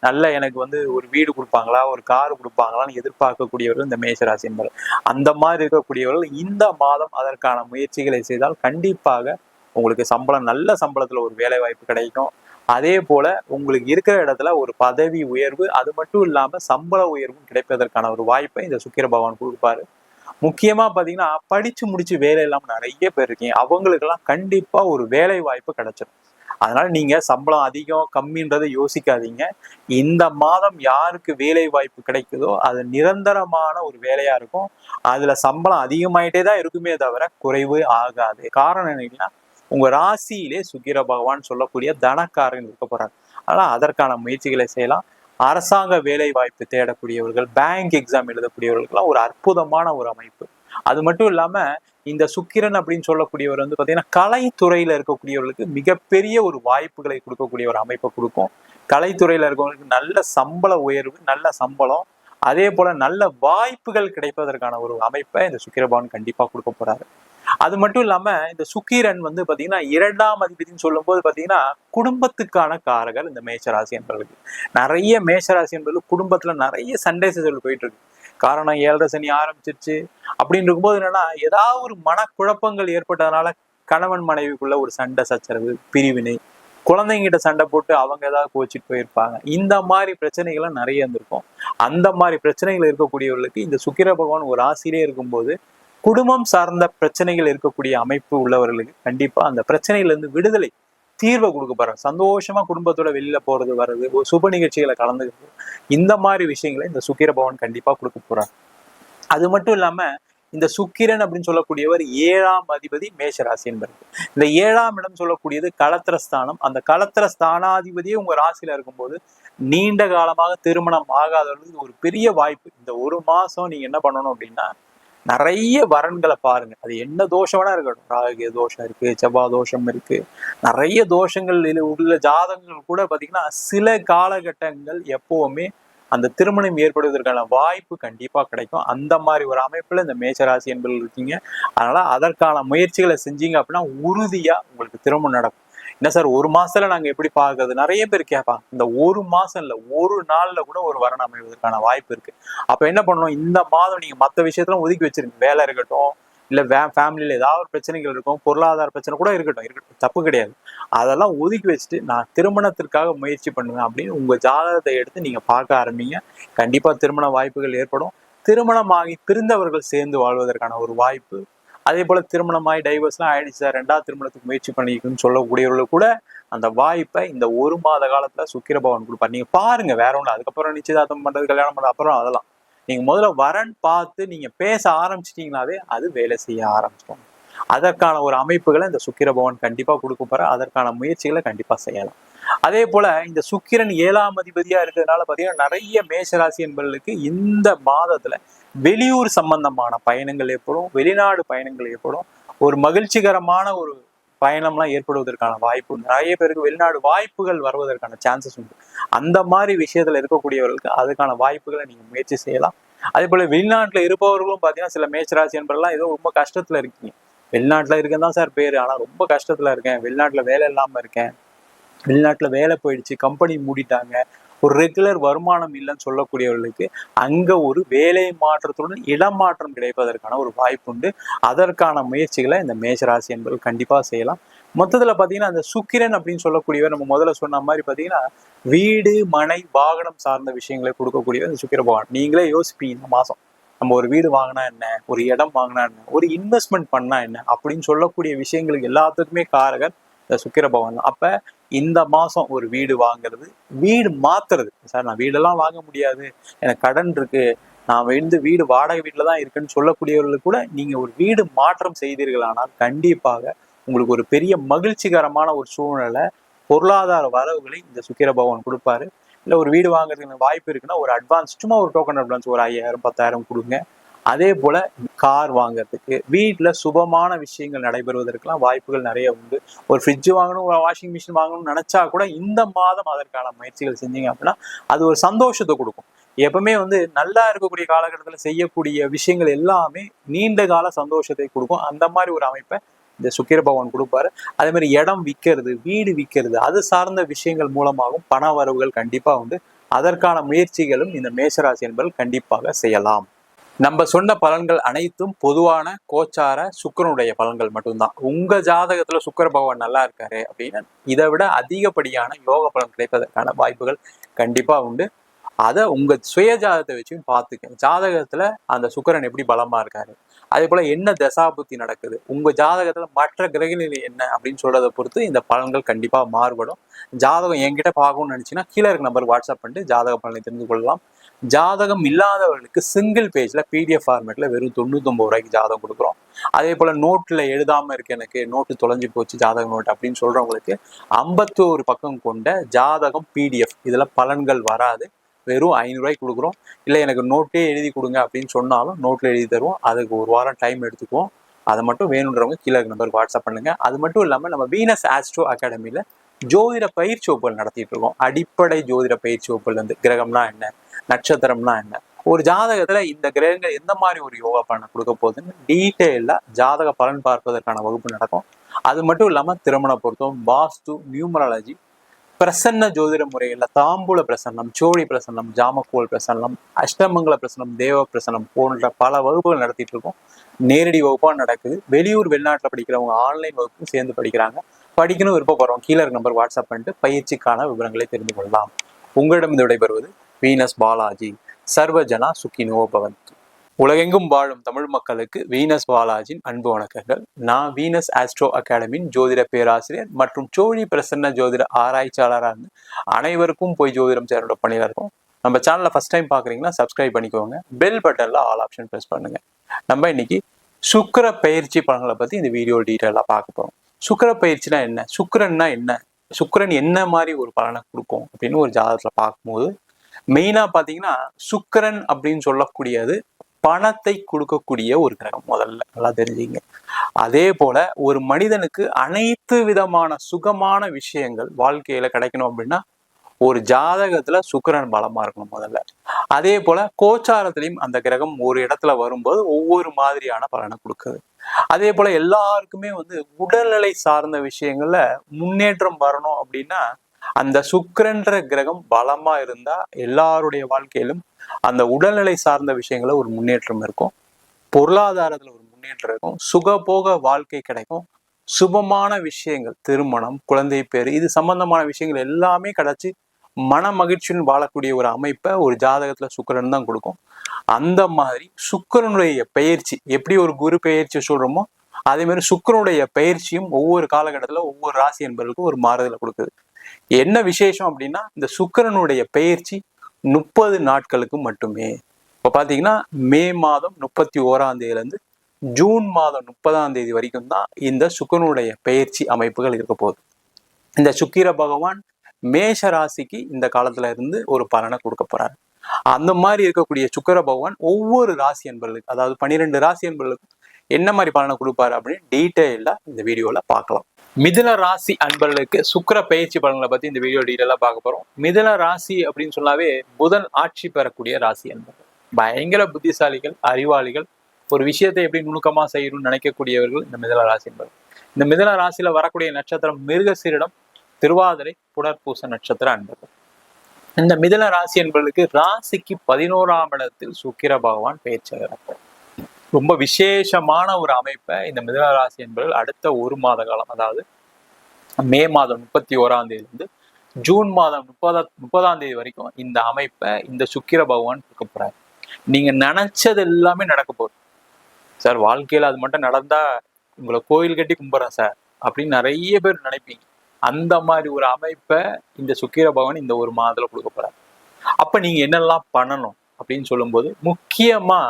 நல்ல எனக்கு ஒரு வீடு கொடுப்பாங்களா, ஒரு கார் கொடுப்பாங்களான்னு எதிர்பார்க்கக்கூடியவர்கள் இந்த மேஷராசி என்பது. அந்த மாதிரி இருக்கக்கூடியவர்கள் இந்த மாதம் அதற்கான முயற்சிகளை செய்தால் கண்டிப்பாக உங்களுக்கு சம்பளம், நல்ல சம்பளத்துல ஒரு வேலை வாய்ப்பு கிடைக்கும். அதே போல உங்களுக்கு இருக்கிற இடத்துல ஒரு பதவி உயர்வு, அது மட்டும் இல்லாம சம்பள உயர்வும் கிடைப்பதற்கான ஒரு வாய்ப்பை இந்த சுக்கிர பகவான் கொடுப்பாரு. முக்கியமா பாத்தீங்கன்னா படிச்சு முடிச்சு வேலை இல்லாம நிறைய பேர் இருக்கீங்க, அவங்களுக்கெல்லாம் கண்டிப்பா ஒரு வேலை வாய்ப்பு கிடைச்சிடும். அதனால நீங்க சம்பளம் அதிகம் கம்மின்றதை யோசிக்காதீங்க. இந்த மாதம் யாருக்கு வேலை வாய்ப்பு கிடைக்குதோ அது நிரந்தரமான ஒரு வேலையா இருக்கும். அதுல சம்பளம் அதிகமாயிட்டே தான் இருக்குமே தவிர குறைவு ஆகாது. காரணம் என்னன்னா உங்க ராசியிலே சுக்கிர பகவான் சொல்லக்கூடிய தனக்காரன் இருக்க போறாங்க. ஆனா அதற்கான முயற்சிகளை செய்யலாம். அரசாங்க வேலை வாய்ப்பு தேடக்கூடியவர்கள், பேங்க் எக்ஸாம் எழுதக்கூடியவர்களுக்கெல்லாம் ஒரு அற்புதமான ஒரு அமைப்பு. அது மட்டும் இல்லாம இந்த சுக்கிரன் அப்படின்னு சொல்லக்கூடியவர் பாத்தீங்கன்னா கலைத்துறையில இருக்கக்கூடியவர்களுக்கு மிகப்பெரிய ஒரு வாய்ப்புகளை கொடுக்கக்கூடிய ஒரு அமைப்பை கொடுக்கும். கலைத்துறையில இருக்கவங்களுக்கு நல்ல சம்பள உயர்வு, நல்ல சம்பளம், அதே போல நல்ல வாய்ப்புகள் கிடைப்பதற்கான ஒரு அமைப்பை இந்த சுக்கிரபகவான் கண்டிப்பா கொடுக்க போறாரு. அது மட்டும் இல்லாம இந்த சுக்கிரன் பாத்தீங்கன்னா 2ஆம் அதிபதினு சொல்லும் போது பாத்தீங்கன்னா குடும்பத்துக்கான காரகர் இந்த மேஷராசி என்பவர்களுக்கு. நிறைய மேஷராசி என்பவர்கள் குடும்பத்துல நிறைய சண்டை சச்சரவு போயிட்டு இருக்கு. காரணம் 7.5 சனி ஆரம்பிச்சிருச்சு அப்படின்னு இருக்கும்போது என்னன்னா ஏதாவது ஒரு மனக்குழப்பங்கள் ஏற்பட்டதுனால கணவன் மனைவிக்குள்ள ஒரு சண்டை சச்சரவு, பிரிவினை, குழந்தைங்கிட்ட சண்டை போட்டு அவங்க ஏதாவது கோச்சிட்டு போயிருப்பாங்க. இந்த மாதிரி பிரச்சனைகள்லாம் நிறைய இருந்திருக்கும். அந்த மாதிரி பிரச்சனைகள் இருக்கக்கூடியவர்களுக்கு இந்த சுக்கிர பகவான் ஒரு ராசியிலே இருக்கும்போது குடும்பம் சார்ந்த பிரச்சனைகள் இருக்கக்கூடிய அமைப்பு உள்ளவர்களுக்கு கண்டிப்பா அந்த பிரச்சனையில இருந்து விடுதலை, தீர்வை கொடுக்க போறாங்க. சந்தோஷமா குடும்பத்தோட வெளியில போறது வர்றது, ஒரு சுப நிகழ்ச்சிகளை கலந்துக்கிறது, இந்த மாதிரி விஷயங்களை இந்த சுக்கிர பகவான் கண்டிப்பா கொடுக்க போறாங்க. அது மட்டும் இல்லாம இந்த சுக்கிரன் அப்படின்னு சொல்லக்கூடியவர் 7ஆம் அதிபதி மேஷராசி என்பது. இந்த 7ஆம் இடம் சொல்லக்கூடியது களத்திரஸ்தானம். அந்த களத்திரஸ்தானாதிபதியே உங்க ராசியில இருக்கும்போது நீண்ட காலமாக திருமணம் ஆகாதவர்களுக்கு ஒரு பெரிய வாய்ப்பு. இந்த ஒரு மாசம் நீங்க என்ன பண்ணணும் அப்படின்னா நிறைய வரன்களை பாருங்க. அது என்ன தோஷம் வேணா இருக்கட்டும், ராகு தோஷம் இருக்கு, செவ்வாய் தோஷம் இருக்கு, நிறைய தோஷங்கள் உள்ள ஜாதகங்கள் கூட பாத்தீங்கன்னா சில காலகட்டங்கள் எப்பவுமே அந்த திருமணம் ஏற்படுவதற்கான வாய்ப்பு கண்டிப்பா கிடைக்கும். அந்த மாதிரி ஒரு அமைப்புல இந்த மேஷராசி என்பவர்கள் இருக்கீங்க. அதனால அதற்கான முயற்சிகளை செஞ்சீங்க அப்படின்னா உறுதியா உங்களுக்கு திருமணம் நடக்கும். என்ன சார் ஒரு மாசத்துல நாங்க எப்படி பாக்குறது? நிறைய பேர் கேட்பாங்க. இந்த ஒரு மாசம் இல்ல, ஒரு நாள்ல கூட ஒரு வரன் அமைவதற்கான வாய்ப்பு இருக்கு. அப்ப என்ன பண்ணணும், இந்த மாதம் நீங்க மற்ற விஷயத்தெல்லாம் ஒதுக்கி வச்சிருங்க. வேலை இருக்கட்டும், இல்ல ஃபேமிலியில ஏதாவது ஒரு பிரச்சனைகள் இருக்கும், பொருளாதார பிரச்சனை கூட இருக்கட்டும், தப்பு கிடையாது. அதெல்லாம் ஒதுக்கி வச்சுட்டு நான் திருமணத்திற்காக முயற்சி பண்ணுவேன் அப்படின்னு உங்க ஜாதகத்தை எடுத்து நீங்க பார்க்க ஆரம்பிங்க. கண்டிப்பா திருமண வாய்ப்புகள் ஏற்படும். திருமணமாகி பிரிந்தவர்கள் சேர்ந்து வாழ்வதற்கான ஒரு வாய்ப்பு, அதே போல திருமணமாகி டைவர்ஸ்லாம் ஆயிடுச்சு சார், 2வது திருமணத்துக்கு முயற்சி பண்ணிக்கணும்னு சொல்லக்கூடியவர்களுக்கு கூட அந்த வாய்ப்பை இந்த ஒரு மாத காலத்துல சுக்கிர பகவான் கொடுப்பார். நீங்க பாருங்க, வேற ஒண்ணு. அதுக்கப்புறம் நிச்சயதார்த்தம் பண்றது, கல்யாணம் பண்றது அப்புறம் அதெல்லாம் நீங்க முதல்ல வரன் பார்த்து நீங்க பேச ஆரம்பிச்சிட்டீங்கன்னாவே அது வேலை செய்ய ஆரம்பிச்சிடும். அதற்கான ஒரு அமைப்புகளை இந்த சுக்கிர பகவான் கண்டிப்பா கொடுக்க போற. அதற்கான முயற்சிகளை கண்டிப்பா செய்யலாம். அதே போல இந்த சுக்கிரன் 7ஆம் அதிபதியா இருக்கிறதுனால பாத்தீங்கன்னா நிறைய மேஷராசி என்பவர்களுக்கு இந்த மாதத்துல வெளியூர் சம்பந்தமான பயணங்கள் ஏற்படும், வெளிநாடு பயணங்கள் ஏற்படும், ஒரு மகிழ்ச்சிகரமான ஒரு பயணம்லாம் ஏற்படுவதற்கான வாய்ப்பு உண்டு. நிறைய பேருக்கு வெளிநாடு வாய்ப்புகள் வருவதற்கான சான்சஸ் உண்டு. அந்த மாதிரி விஷயத்துல இருக்கக்கூடியவர்களுக்கு அதுக்கான வாய்ப்புகளை நீங்க முயற்சி செய்யலாம். அதே போல வெளிநாட்டுல இருப்பவர்களும் பாத்தீங்கன்னா சில மேஷராசி என்பவர்கள்லாம் ஏதோ ரொம்ப கஷ்டத்துல இருக்கீங்க. வெளிநாட்டுல இருக்கேன் தான் சார் பேரு, ஆனா ரொம்ப கஷ்டத்துல இருக்கேன், வெளிநாட்டுல வேலை இல்லாம இருக்கேன், வெளிநாட்டுல வேலை போயிடுச்சு, கம்பெனி மூடிட்டாங்க, ஒரு ரெகுலர் வருமானம் இல்லைன்னு சொல்லக்கூடியவர்களுக்கு அங்க ஒரு வேலை மாற்றத்துடன் இடமாற்றம் கிடைப்பதற்கான ஒரு வாய்ப்பு உண்டு. அதற்கான முயற்சிகளை இந்த மேஷராசி என்பது கண்டிப்பா செய்யலாம். மொத்தத்துல பாத்தீங்கன்னா அந்த சுக்கிரன் அப்படின்னு சொல்லக்கூடியவர் நம்ம முதல்ல சொன்ன மாதிரி பாத்தீங்கன்னா வீடு, மனை, வாகனம் சார்ந்த விஷயங்களை கொடுக்கக்கூடியவர் இந்த சுக்கிர பகவான். நீங்களே யோசிப்பீங்க, இந்த மாசம் நம்ம ஒரு வீடு வாங்கினா என்ன, ஒரு இடம் வாங்கினா என்ன, ஒரு இன்வெஸ்ட்மெண்ட் பண்ணா என்ன அப்படின்னு சொல்லக்கூடிய விஷயங்களுக்கு எல்லாத்துக்குமே காரகர் இந்த சுக்கிர பகவான். அப்ப இந்த மாசம் ஒரு வீடு வாங்குறது, வீடு மாத்துறது, சார் நான் வீடெல்லாம் வாங்க முடியாது, எனக்கு கடன் இருக்கு, நான் வீடு வாடகை வீட்டுல தான் இருக்குன்னு சொல்லக்கூடியவர்களுக்கு கூட நீங்க ஒரு வீடு மாற்றம் செய்தீர்களானால் கண்டிப்பாக உங்களுக்கு ஒரு பெரிய மகிழ்ச்சிகரமான ஒரு சூழ்நிலை, பொருளாதார வரவுகளை இந்த சுக்கிர பகவான் கொடுப்பாரு. இல்ல ஒரு வீடு வாங்குறதுக்கு வாய்ப்பு இருக்குன்னா ஒரு அட்வான்ஸ், சும்மா ஒரு டோக்கன் அட்வான்ஸ் ஒரு 5,000 10,000 கொடுங்க. அதே போல கார் வாங்குறதுக்கு, வீட்டுல சுபமான விஷயங்கள் நடைபெறுவதற்கெல்லாம் வாய்ப்புகள் நிறைய உண்டு. ஒரு ஃப்ரிட்ஜ் வாங்கணும், ஒரு வாஷிங் மிஷின் வாங்கணும்னு நினைச்சா கூட இந்த மாதம் அதற்கான முயற்சிகள் செஞ்சீங்க அப்படின்னா அது ஒரு சந்தோஷத்தை கொடுக்கும். எப்பவுமே நல்லா இருக்கக்கூடிய காலகட்டத்துல செய்யக்கூடிய விஷயங்கள் எல்லாமே நீண்ட கால சந்தோஷத்தை கொடுக்கும். அந்த மாதிரி ஒரு அமைப்பை இந்த சுக்கிர பகவான் கொடுப்பாரு. அதே மாதிரி இடம் விற்கிறது, வீடு விற்கிறது, அது சார்ந்த விஷயங்கள் மூலமாகவும் பண வரவுகள் கண்டிப்பா உண்டு. அதற்கான முயற்சிகளும் இந்த மேஷராசி என்பவர்கள் கண்டிப்பாக செய்யலாம். நம்ம சொன்ன பலன்கள் அனைத்தும் பொதுவான கோச்சார சுக்கிரனுடைய பலன்கள் மட்டும்தான். உங்க ஜாதகத்துல சுக்கிர பகவான் நல்லா இருக்காரு அப்படின்னா இதை விட அதிகப்படியான யோக பலன் கிடைப்பதற்கான வாய்ப்புகள் கண்டிப்பா உண்டு. அதை உங்க சுய ஜாதகத்தை வச்சு பார்த்துக்க. ஜாதகத்துல அந்த சுக்கிரன் எப்படி பலமா இருக்காரு, அதே போல என்ன தசாபுத்தி நடக்குது, உங்க ஜாதகத்துல மற்ற கிரகநிலை என்ன அப்படின்னு சொல்றதை பொறுத்து இந்த பலன்கள் கண்டிப்பா மாறுபடும். ஜாதகம் என்கிட்ட பார்க்கணும்னு நினைச்சீங்கன்னா கீழே இருக்க நம்பருக்கு வாட்ஸ்அப் பண்ணிட்டு ஜாதக பலனை தெரிந்து கொள்ளலாம். ஜாதகம் இல்லாதவர்களுக்கு சிங்கிள் பேஜ்ல PDF ஃபார்மேட்ல வெறும் 99 ரூபாய்க்கு ஜாதகம் கொடுக்குறோம். அதே போல நோட்ல எழுதாம இருக்கு, எனக்கு நோட்டு தொலைஞ்சு போச்சு ஜாதக நோட் அப்படின்னு சொல்றவங்களுக்கு 51 பக்கம் கொண்ட ஜாதகம் PDF, இதுல பலன்கள் வராது, வெறும் 500 ரூபாய்க்கு கொடுக்குறோம். இல்லை எனக்கு நோட்டே எழுதி கொடுங்க அப்படின்னு சொன்னாலும் நோட்ல எழுதி தருவோம். அதுக்கு ஒரு வாரம் டைம் எடுத்துக்குவோம். அதை மட்டும் வேணுன்றவங்க கீழே நம்பருக்கு வாட்ஸ்அப் பண்ணுங்க. அது மட்டும் இல்லாமல் நம்ம வீனஸ் ஆஸ்ட்ரோ அகாடமியில ஜோதிட பயிற்சி வகுப்புகள் நடத்திட்டு இருக்கோம். அடிப்படை ஜோதிட பயிற்சி வகுப்புகள் கிரகம்னா என்ன, நட்சத்திரம்னா என்ன, ஒரு ஜாதகத்துல இந்த கிரகங்கள் எந்த மாதிரி ஒரு யோகா பலனை கொடுக்க போகுதுன்னு டீட்டெயிலா ஜாதக பலன் பார்ப்பதற்கான வகுப்பு நடக்கும். அது மட்டும் இல்லாம திருமண பொருத்தம், வாஸ்து, நியூமராலஜி, பிரசன்ன ஜோதிட முறைகள்ல தாம்பூல பிரசன்னம், சோழி பிரசன்னம், ஜாமக்கோல் பிரசன்னம், அஷ்டமங்கல பிரசன்னம், தேவ பிரசன்னம் போன்ற பல வகுப்புகள் நடத்திட்டு இருக்கோம். நேரடி வகுப்பா நடக்குது. வெளியூர் வெளிநாட்டுல படிக்கிறவங்க ஆன்லைன் வகுப்பும் சேர்ந்து படிக்கிறாங்க. படிக்கணும் விருப்பப்படுறோம் கீழே இருக்க நம்பர் வாட்ஸ்அப் பண்ணிட்டு பயிற்சிக்கான விவரங்களை தெரிந்து கொள்ளலாம். உங்களிடம் இந்த விடைபெறுவது வீனஸ் பாலாஜி. சர்வஜனா சுக்கினோ பவந்து. உலகெங்கும் வாழும் தமிழ் மக்களுக்கு வீனஸ் பாலாஜின் அன்பு வணக்கங்கள். நான் வீனஸ் ஆஸ்ட்ரோ அகாடமியின் ஜோதிட பேராசிரியர் மற்றும் சோழி பிரசன்ன ஜோதிட ஆராய்ச்சியாளராக இருந்து அனைவருக்கும் போய் ஜோதிடம் சேரோட பணியில் இருக்கும். நம்ம சேனலை ஃபர்ஸ்ட் டைம் பார்க்குறீங்கன்னா சப்ஸ்கிரைப் பண்ணிக்கோங்க. பெல் பட்டன்ல ஆல் ஆப்ஷன் ப்ரெஸ் பண்ணுங்க. நம்ம இன்னைக்கு சுக்கிர பயிற்சி பலன்களை பற்றி இந்த வீடியோ டீட்டெயிலாக பார்க்க போகிறோம். சுக்கிர பயிற்சினா என்ன, சுக்கிரன்னா என்ன, சுக்கிரன் என்ன மாதிரி ஒரு பலனை கொடுக்கும் அப்படின்னு ஒரு ஜாதகத்துல பார்க்கும்போது மெயினா பாத்தீங்கன்னா சுக்கிரன் அப்படின்னு சொல்லக்கூடியது பணத்தை கொடுக்கக்கூடிய ஒரு கிரகம். முதல்ல நல்லா தெரிஞ்சுங்க. அதே போல ஒரு மனிதனுக்கு அனைத்து விதமான சுகமான விஷயங்கள் வாழ்க்கையில கிடைக்கணும் அப்படின்னா ஒரு ஜாதகத்துல சுக்கிரன் பலமா இருக்கணும் முதல்ல. அதே போல கோச்சாரத்திலையும் அந்த கிரகம் ஒரு இடத்துல வரும்போது ஒவ்வொரு மாதிரியான பலனை கொடுக்குது. அதே போல எல்லாருக்குமே உடல்நிலை சார்ந்த விஷயங்கள்ல முன்னேற்றம் வரணும் அப்படின்னா அந்த சுக்கிரன்ற கிரகம் பலமா இருந்தா எல்லாருடைய வாழ்க்கையிலும் அந்த உடல்நிலை சார்ந்த விஷயங்கள ஒரு முன்னேற்றம் இருக்கும், பொருளாதாரத்துல ஒரு முன்னேற்றம் இருக்கும், சுகபோக வாழ்க்கை கிடைக்கும், சுபமான விஷயங்கள், திருமணம், குழந்தை பேரு, இது சம்பந்தமான விஷயங்கள் எல்லாமே கிடைச்சி மன மகிழ்ச்சியுடன் வாழக்கூடிய ஒரு அமைப்பை ஒரு ஜாதகத்துல சுக்கிரன் தான் கொடுக்கும். அந்த மாதிரி சுக்கிரனுடைய பயிற்சி எப்படி ஒரு குரு பயிற்சி சொல்றோமோ அதே மாதிரி சுக்கிரனுடைய பயிற்சியும் ஒவ்வொரு காலகட்டத்துல ஒவ்வொரு ராசி என்பவர்களுக்கும் ஒரு மாறுதலை கொடுக்குது. என்ன விசேஷம் அப்படின்னா இந்த சுக்கிரனுடைய பயிற்சி 30 நாட்களுக்கு மட்டுமே. இப்ப பாத்தீங்கன்னா மே மாதம் 31ஆம் தேதியிலிருந்து ஜூன் மாதம் 30ஆம் தேதி வரைக்கும் தான் இந்த சுக்கிரனுடைய பயிற்சி அமைப்புகள் இருக்க போகுது. இந்த சுக்கிர பகவான் மேஷ ராசிக்கு இந்த காலத்துல இருந்து ஒரு பலனை கொடுக்க போறாரு. அந்த மாதிரி இருக்கக்கூடிய சுக்கிர பகவான் ஒவ்வொரு ராசி என்பவர்களுக்கு, அதாவது 12 ராசி என்பவர்களுக்கும் என்ன மாதிரி பலனை கொடுப்பாரு அப்படின்னு டீட்டெயிலா இந்த வீடியோல பார்க்கலாம். மிதுன ராசி அன்பர்களுக்கு சுக்கிர பயிற்சி பலன்களை பத்தி இந்த வீடியோ டீட்டெயிலா பார்க்க போறோம். மிதுன ராசி அப்படின்னு சொன்னாவே புதன் ஆட்சி பெறக்கூடிய ராசி அன்பர்கள். பயங்கர புத்திசாலிகள், அறிவாளிகள், ஒரு விஷயத்தை எப்படி நுணுக்கமா செய்யணும்னு நினைக்கக்கூடியவர்கள் இந்த மிதுன ராசி என்பர்கள். இந்த மிதுன ராசியில வரக்கூடிய நட்சத்திரம் மிருகசீரிடம், திருவாதிரை, புனர்பூச நட்சத்திர அன்பர்கள். இந்த மிதுன ராசி என்பவர்களுக்கு ராசிக்கு 11ஆம் இடத்தில் சுக்கிர பகவான் பயிற்சியாகிறார். ரொம்ப விசேஷமான ஒரு அமைப்பை இந்த மிதுன ராசி என்பவர்கள் அடுத்த ஒரு மாத காலம், அதாவது மே மாதம் 31ஆம் தேதியிலிருந்து ஜூன் மாதம் 30ஆம் தேதி வரைக்கும் இந்த அமைப்பை இந்த சுக்கிர பகவான் கொடுக்க போறாரு. நீங்க நினைச்சது எல்லாமே நடக்க போகுது சார், வாழ்க்கையில அது மட்டும் நடந்தா உங்களை கோயில் கட்டி கும்பிட்றேன் சார் அப்படின்னு நிறைய பேர் நினைப்பீங்க. அந்த மாதிரி ஒரு அமைப்பை இந்த சுக்கிர பகவான் இந்த ஒரு மாதத்துல கொடுக்க போறாரு. அப்ப நீங்க என்னெல்லாம் பண்ணணும் அப்படின்னு சொல்லும்போது முக்கியமா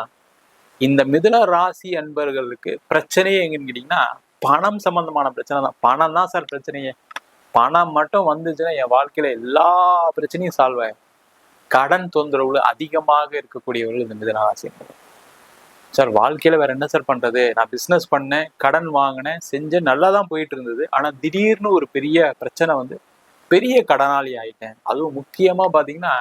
இந்த மிதுன ராசி அன்பர்களுக்கு பிரச்சனையே எங்கன்னு கேட்டீங்கன்னா பணம் சம்பந்தமான பிரச்சனை தான். பணம் தான் சார் பிரச்சனையே. பணம் மட்டும் வந்துச்சுன்னா என் வாழ்க்கையில எல்லா பிரச்சனையும் சால்வ் ஆகும். கடன் தொந்தரவுல அதிகமாக இருக்கக்கூடியவர்கள் இந்த மிதுன ராசி அன்பர்கள். சார் வாழ்க்கையில வேற என்ன சார் பண்றது, நான் பிசினஸ் பண்ணேன், கடன் வாங்கினேன், செஞ்சேன், நல்லா தான் போயிட்டு இருந்தது. ஆனா திடீர்னு ஒரு பெரிய பிரச்சனை வந்து பெரிய கடனாளி ஆயிட்டேன். அதுவும் முக்கியமா பாத்தீங்கன்னா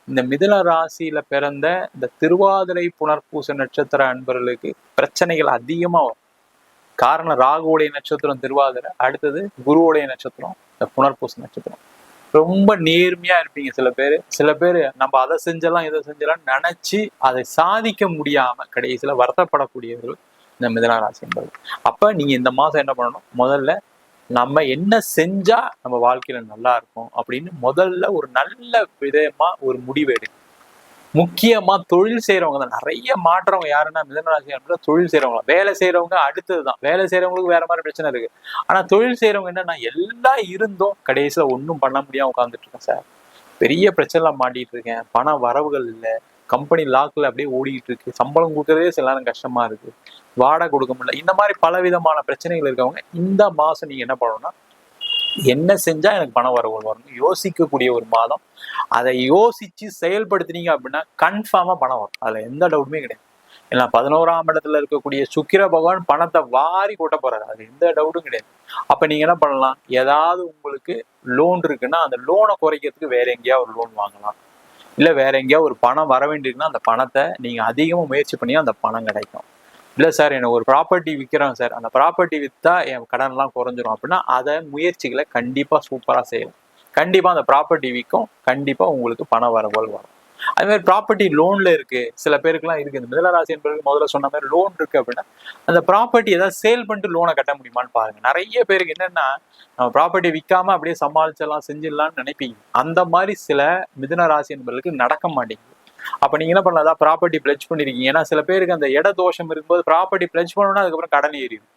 இந்த மிதுன ராசியில பிறந்த இந்த திருவாதிரை புனர்பூச நட்சத்திர அன்பர்களுக்கு பிரச்சனைகள் அதிகமா வரும். காரணம் ராகுவுடைய நட்சத்திரம் திருவாதிரை, அடுத்தது குருவுடைய நட்சத்திரம் இந்த புனர்பூச நட்சத்திரம். ரொம்ப நேர்மையா இருப்பீங்க சில பேர் நம்ம அதை செஞ்சலாம் இதை செஞ்சலாம் நினைச்சு அதை சாதிக்க முடியாம கடைசியில வருத்தப்படக்கூடியவர்கள் இந்த மிதுன ராசி என்பது. அப்ப நீங்க இந்த மாசம் என்ன பண்ணணும், முதல்ல நம்ம என்ன செஞ்சா நம்ம வாழ்க்கையில நல்லா இருக்கும் அப்படின்னு முதல்ல ஒரு நல்ல விதமா ஒரு முடிவு எடுக்கும். முக்கியமா தொழில் செய்யறவங்க தான் நிறைய மாற்றவங்க. யாருன்னா மிதனராசி தொழில் செய்யறவங்க. வேலை செய்யறவங்க அடுத்ததுதான். வேலை செய்யறவங்களுக்கு வேற மாதிரி பிரச்சனை இருக்கு. ஆனா தொழில் செய்யறவங்க என்னன்னா எல்லாம் இருந்தும் கடைசியில ஒன்றும் பண்ண முடியாம உட்காந்துட்டு இருக்கேன் சார், பெரிய பிரச்சனை மாட்டிட்டு இருக்கேன், பண வரவுகள் இல்லை, கம்பெனி லாக்ல அப்படியே ஓடிக்கிட்டு இருக்கு, சம்பளம் கொடுக்கறதே சில நேரம் கஷ்டமா இருக்கு, வாடகை கொடுக்க முடியல, இந்த மாதிரி பல விதமான பிரச்சனைகள் இருக்கவங்க இந்த மாசம் நீங்க என்ன பண்ணணும்னா என்ன செஞ்சா எனக்கு பண வரவுகள் வரணும் யோசிக்கக்கூடிய ஒரு மாதம். அதை யோசிச்சு செயல்படுத்தினீங்க அப்படின்னா கன்ஃபார்மா பணம் வரும், அதுல எந்த டவுட்டுமே கிடையாது. ஏன்னா 11ஆம் இடத்துல இருக்கக்கூடிய சுக்கிர பகவான் பணத்தை வாரி கொட்ட போறாரு, அது எந்த டவுட்டும் கிடையாது. அப்ப நீங்க என்ன பண்ணலாம், ஏதாவது உங்களுக்கு லோன் இருக்குன்னா அந்த லோனை குறைக்கிறதுக்கு வேற எங்கேயா ஒரு லோன் வாங்கலாம், இல்ல வேற எங்கேயா ஒரு பணம் வர வேண்டியிருக்குன்னா அந்த பணத்தை நீங்க அதிகமா முயற்சி பண்ணி அந்த பணம் கிடைக்கும். இல்லை சார் எனக்கு ஒரு ப்ராப்பர்ட்டி விற்கிறோம் சார், அந்த ப்ராப்பர்ட்டி விற்றா என் கடன்லாம் குறைஞ்சிரும் அப்படின்னா அதை முயற்சிகளை கண்டிப்பாக சூப்பராக செய்யலாம். கண்டிப்பாக அந்த ப்ராப்பர்ட்டி விற்கும், கண்டிப்பாக உங்களுக்கு பண வரவுகள் வரும். அது மாதிரி ப்ராப்பர்ட்டி லோன்ல இருக்கு, சில பேருக்குலாம் இருக்கு. இந்த மிதனராசி என்பது முதல்ல சொன்ன மாதிரி லோன் இருக்கு அப்படின்னா அந்த ப்ராப்பர்ட்டி ஏதாவது சேல் பண்ணிட்டு லோனை கட்ட முடியுமான்னு பாருங்க. நிறைய பேருக்கு என்னன்னா நம்ம ப்ராப்பர்ட்டி விற்காம அப்படியே சமாளிச்சிடலாம் செஞ்சிடலாம்னு நினைப்பீங்க. அந்த மாதிரி சில மிதுன ராசி என்பவர்களுக்கு நடக்க மாட்டேங்குது. அப்ப நீங்க என்ன பண்ணலாம், ப்ராப்பர்ட்டி பிளட்ஜ் பண்ணிருக்கீங்க. ஏன்னா சில பேருக்கு அந்த இட தோஷம் இருக்கும்போது ப்ராப்பர்ட்டி பிளட்ஜ் பண்ணணும்னா அதுக்கப்புறம் கடன் ஏறிடும்.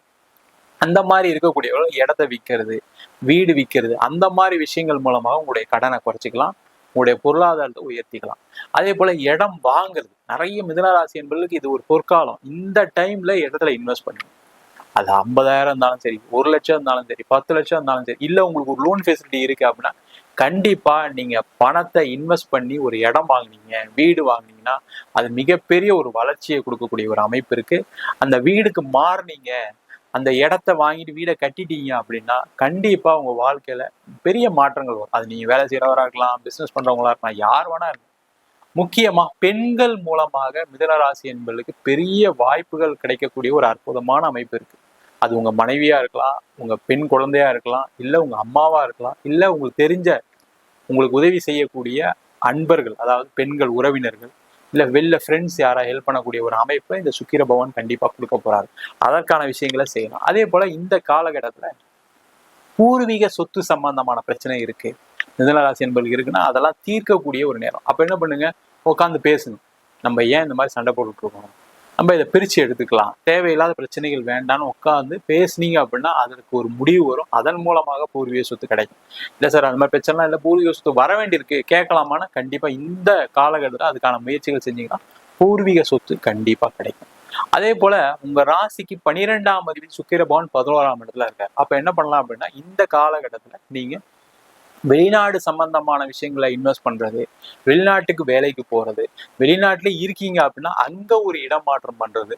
அந்த மாதிரி இருக்கக்கூடியவர்கள் இடத்தை விற்கிறது, வீடு விற்கிறது, அந்த மாதிரி விஷயங்கள் மூலமாக உங்களுடைய கடனை குறைச்சிக்கலாம், உங்களுடைய பொருளாதாரத்தை உயர்த்திக்கலாம். அதே போல இடம் வாங்குறது, நிறைய மிதுனராசி என்பவர்களுக்கு இது ஒரு பொற்காலம். இந்த டைம்ல இடத்துல இன்வெஸ்ட் பண்ணுங்க. அது 50,000 இருந்தாலும் சரி, 1 லட்சம் இருந்தாலும் சரி, 10 லட்சம் இருந்தாலும் சரி, இல்ல உங்களுக்கு ஒரு லோன் ஃபெசிலிட்டி இருக்கு அப்படின்னா கண்டிப்பா நீங்க பணத்தை இன்வெஸ்ட் பண்ணி ஒரு இடம் வாங்கினீங்க, வீடு வாங்கினீங்கன்னா அது மிகப்பெரிய ஒரு வளர்ச்சியை கொடுக்கக்கூடிய ஒரு அமைப்பு இருக்கு. அந்த வீடுக்கு மாறுனீங்க, அந்த இடத்த வாங்கிட்டு வீடை கட்டிட்டீங்க அப்படின்னா கண்டிப்பா உங்க வாழ்க்கையில பெரிய மாற்றங்கள் வரும். அது நீங்க வேலை செய்யறவரா இருக்கலாம், பிசினஸ் பண்றவங்களா இருக்கலாம், யார் வேணா இருக்கலாம். முக்கியமா பெண்கள் மூலமாக மிதுனராசி என்பதற்கு பெரிய வாய்ப்புகள் கிடைக்கக்கூடிய ஒரு அற்புதமான அமைப்பு இருக்கு. அது உங்க மனைவியா இருக்கலாம், உங்க பெண் குழந்தையா இருக்கலாம், இல்ல உங்க அம்மாவா இருக்கலாம், இல்ல உங்களுக்கு தெரிஞ்ச உங்களுக்கு உதவி செய்யக்கூடிய அன்பர்கள், அதாவது பெண்கள் உறவினர்கள், இல்ல வெளில ஃப்ரெண்ட்ஸ் யாரா ஹெல்ப் பண்ணக்கூடிய ஒரு அமைப்பை இந்த சுக்கிர பகவான் கண்டிப்பா கொடுக்க போறாரு. அதற்கான விஷயங்களை செய்யலாம். அதே போல இந்த காலகட்டத்துல பூர்வீக சொத்து சம்பந்தமான பிரச்சனை இருக்கு, மிதுனராசி என்பது இருக்குன்னா அதெல்லாம் தீர்க்கக்கூடிய ஒரு நேரம். அப்ப என்ன பண்ணுங்க, உட்காந்து பேசுங்க. நம்ம ஏன் இந்த மாதிரி சண்டை போட்டுட்டு இருக்கோம், நம்ம இதை பிரிச்சு எடுத்துக்கலாம், தேவையில்லாத பிரச்சனைகள் வேண்டான்னு உட்காந்து பேசுனீங்க அப்படின்னா அதற்கு ஒரு முடிவு வரும். அதன் மூலமாக பூர்வீக சொத்து கிடைக்கும். இல்லை சார் அந்த மாதிரி பிரச்சனை இல்லை, பூர்வீக சொத்து வர வேண்டியிருக்கு கேட்கலாமான்னா கண்டிப்பா இந்த காலகட்டத்தில் அதுக்கான முயற்சிகள் செஞ்சீங்கன்னா பூர்வீக சொத்து கண்டிப்பா கிடைக்கும். அதே போல உங்க ராசிக்கு 12ஆம் அதிபதி சுக்கிர பகவான் 11ஆம் இடத்துல இருக்காரு. அப்ப என்ன பண்ணலாம் அப்படின்னா இந்த காலகட்டத்துல நீங்க வெளிநாடு சம்பந்தமான விஷயங்களை இன்வெஸ்ட் பண்றது, வெளிநாட்டுக்கு வேலைக்கு போறது, வெளிநாட்டுல இருக்கீங்க அப்படின்னா அங்க ஒரு இடமாற்றம் பண்றது,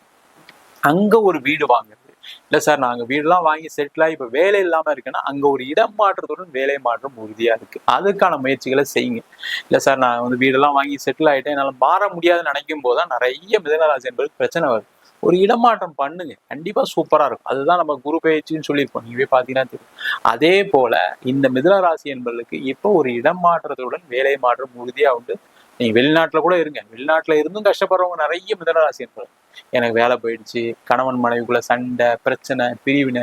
அங்க ஒரு வீடு வாங்குறது. இல்ல சார் நாங்க வீடுலாம் வாங்கி செட்டில் ஆகி இப்ப வேலை இல்லாம இருக்குன்னா அங்க ஒரு இடம் மாற்றத்துடன் வேலை மாற்றம் உறுதியா இருக்கு, அதுக்கான முயற்சிகளை செய்யுங்க. இல்ல சார் நான் வந்து வீடெல்லாம் வாங்கி செட்டில் ஆயிட்டேன், என்னால மாற முடியாதுன்னு நினைக்கும் போதுதான் நிறைய மிதுனராசி என்பது பிரச்சனை வருது. ஒரு இடமாற்றம் பண்ணுங்க, கண்டிப்பா சூப்பரா இருக்கும். அதுதான் நம்ம குரு பயிற்சின்னு சொல்லியிருப்போம், நீங்களே பாத்தீங்கன்னா தெரியும். அதே போல இந்த மிதுனராசி என்பதற்கு இப்போ ஒரு இடம் மாற்றத்துடன் வேலை மாற்றம் உறுதியா உண்டு. நீங்க வெளிநாட்டுல கூட இருங்க, வெளிநாட்டுல இருந்தும் கஷ்டப்படுறவங்க நிறைய மிதுனராசி என்பது. எனக்கு வேலை போயிடுச்சு, கணவன் மனைவிக்குள்ள சண்டை, பிரச்சனை, பிரிவினை,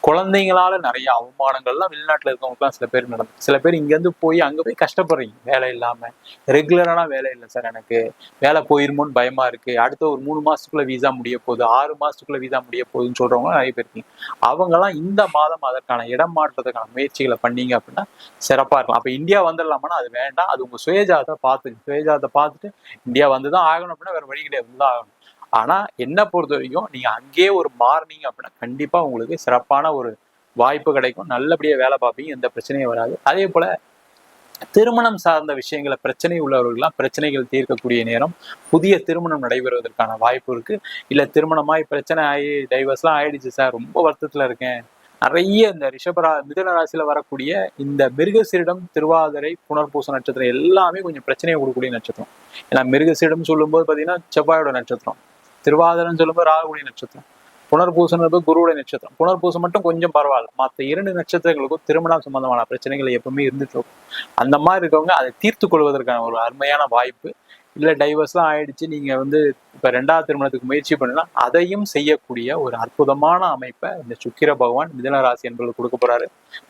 குழந்தைங்களால நிறைய அவமானங்கள்லாம் வெளிநாட்டுல இருக்கவங்களுக்குலாம் சில பேர் நடந்து, சில பேர் இங்க இருந்து போய் அங்க போய் கஷ்டப்படுறீங்க வேலை இல்லாம. ரெகுலரான வேலை இல்லை சார், எனக்கு வேலை போயிருமோன்னு பயமா இருக்கு, அடுத்த ஒரு 3 மாசத்துக்குள்ள வீசா முடிய போகுது, 6 மாசத்துக்குள்ள வீசா முடிய போகுதுன்னு சொல்றவங்க நிறைய பேர் இருக்கீங்க. அவங்கெல்லாம் இந்த மாதம் அதற்கான இடம் மாற்றத்துக்கான முயற்சிகளை பண்ணீங்க அப்படின்னா சிறப்பா இருக்கும். அப்ப இந்தியா வந்துடலாமான்னா அது வேண்டாம், அது உங்க சுயஜாதத்தை பார்த்துட்டு இந்தியா வந்துதான் ஆகணும் அப்படின்னா வேற வழி கிடையாது, வந்துதான் ஆகணும். ஆனா என்ன பொறுத்த வரைக்கும் நீங்க அங்கேயே ஒரு மார்னிங் அப்படின்னா கண்டிப்பா உங்களுக்கு சிறப்பான ஒரு வாய்ப்பு கிடைக்கும், நல்லபடியா வேலை பார்ப்பீங்க, எந்த பிரச்சனையும் வராது. அதே போல திருமணம் சார்ந்த விஷயங்களை பிரச்சனை உள்ளவர்கள்லாம் பிரச்சனைகள் தீர்க்கக்கூடிய நேரம், புதிய திருமணம் நடைபெறுவதற்கான வாய்ப்பு இருக்கு. இல்ல திருமணமாய் பிரச்சனை ஆகி டைவர்ஸ்லாம் ஆயிடுச்சு சார், ரொம்ப வருத்தத்துல இருக்கேன். நிறைய இந்த மிதுன ராசியில வரக்கூடிய இந்த மிருகசீரிடம், திருவாதிரை, புனர்பூச நட்சத்திரம் எல்லாமே கொஞ்சம் பிரச்சனையை கொடுக்கக்கூடிய நட்சத்திரம். ஏன்னா மிருகசீரிடம் சொல்லும்போது பாத்தீங்கன்னா செவ்வாயோட நட்சத்திரம், திருவாதிரைன்னு சொல்லும்போது ராகுடைய நட்சத்திரம், புனர்பூசம் குருவுடைய நட்சத்திரம். புனர்பூசம் மட்டும் கொஞ்சம் பரவாயில்ல, மற்ற 2 நட்சத்திரங்களுக்கும் திருமணம் சம்பந்தமான பிரச்சனைகள் எப்பவுமே இருந்துட்டு இருக்கும். அந்த மாதிரி இருக்கவங்க அதை தீர்த்து கொள்வதற்கான ஒரு அருமையான வாய்ப்பு. இல்லை டைவர்ஸ்லாம் ஆயிடுச்சு, நீங்க இப்ப 2வது திருமணத்துக்கு முயற்சி பண்ணலாம், அதையும் செய்யக்கூடிய ஒரு அற்புதமான அமைப்பை இந்த சுக்கிர பகவான் மிதுன ராசி என்பது கொடுக்க போறாரு.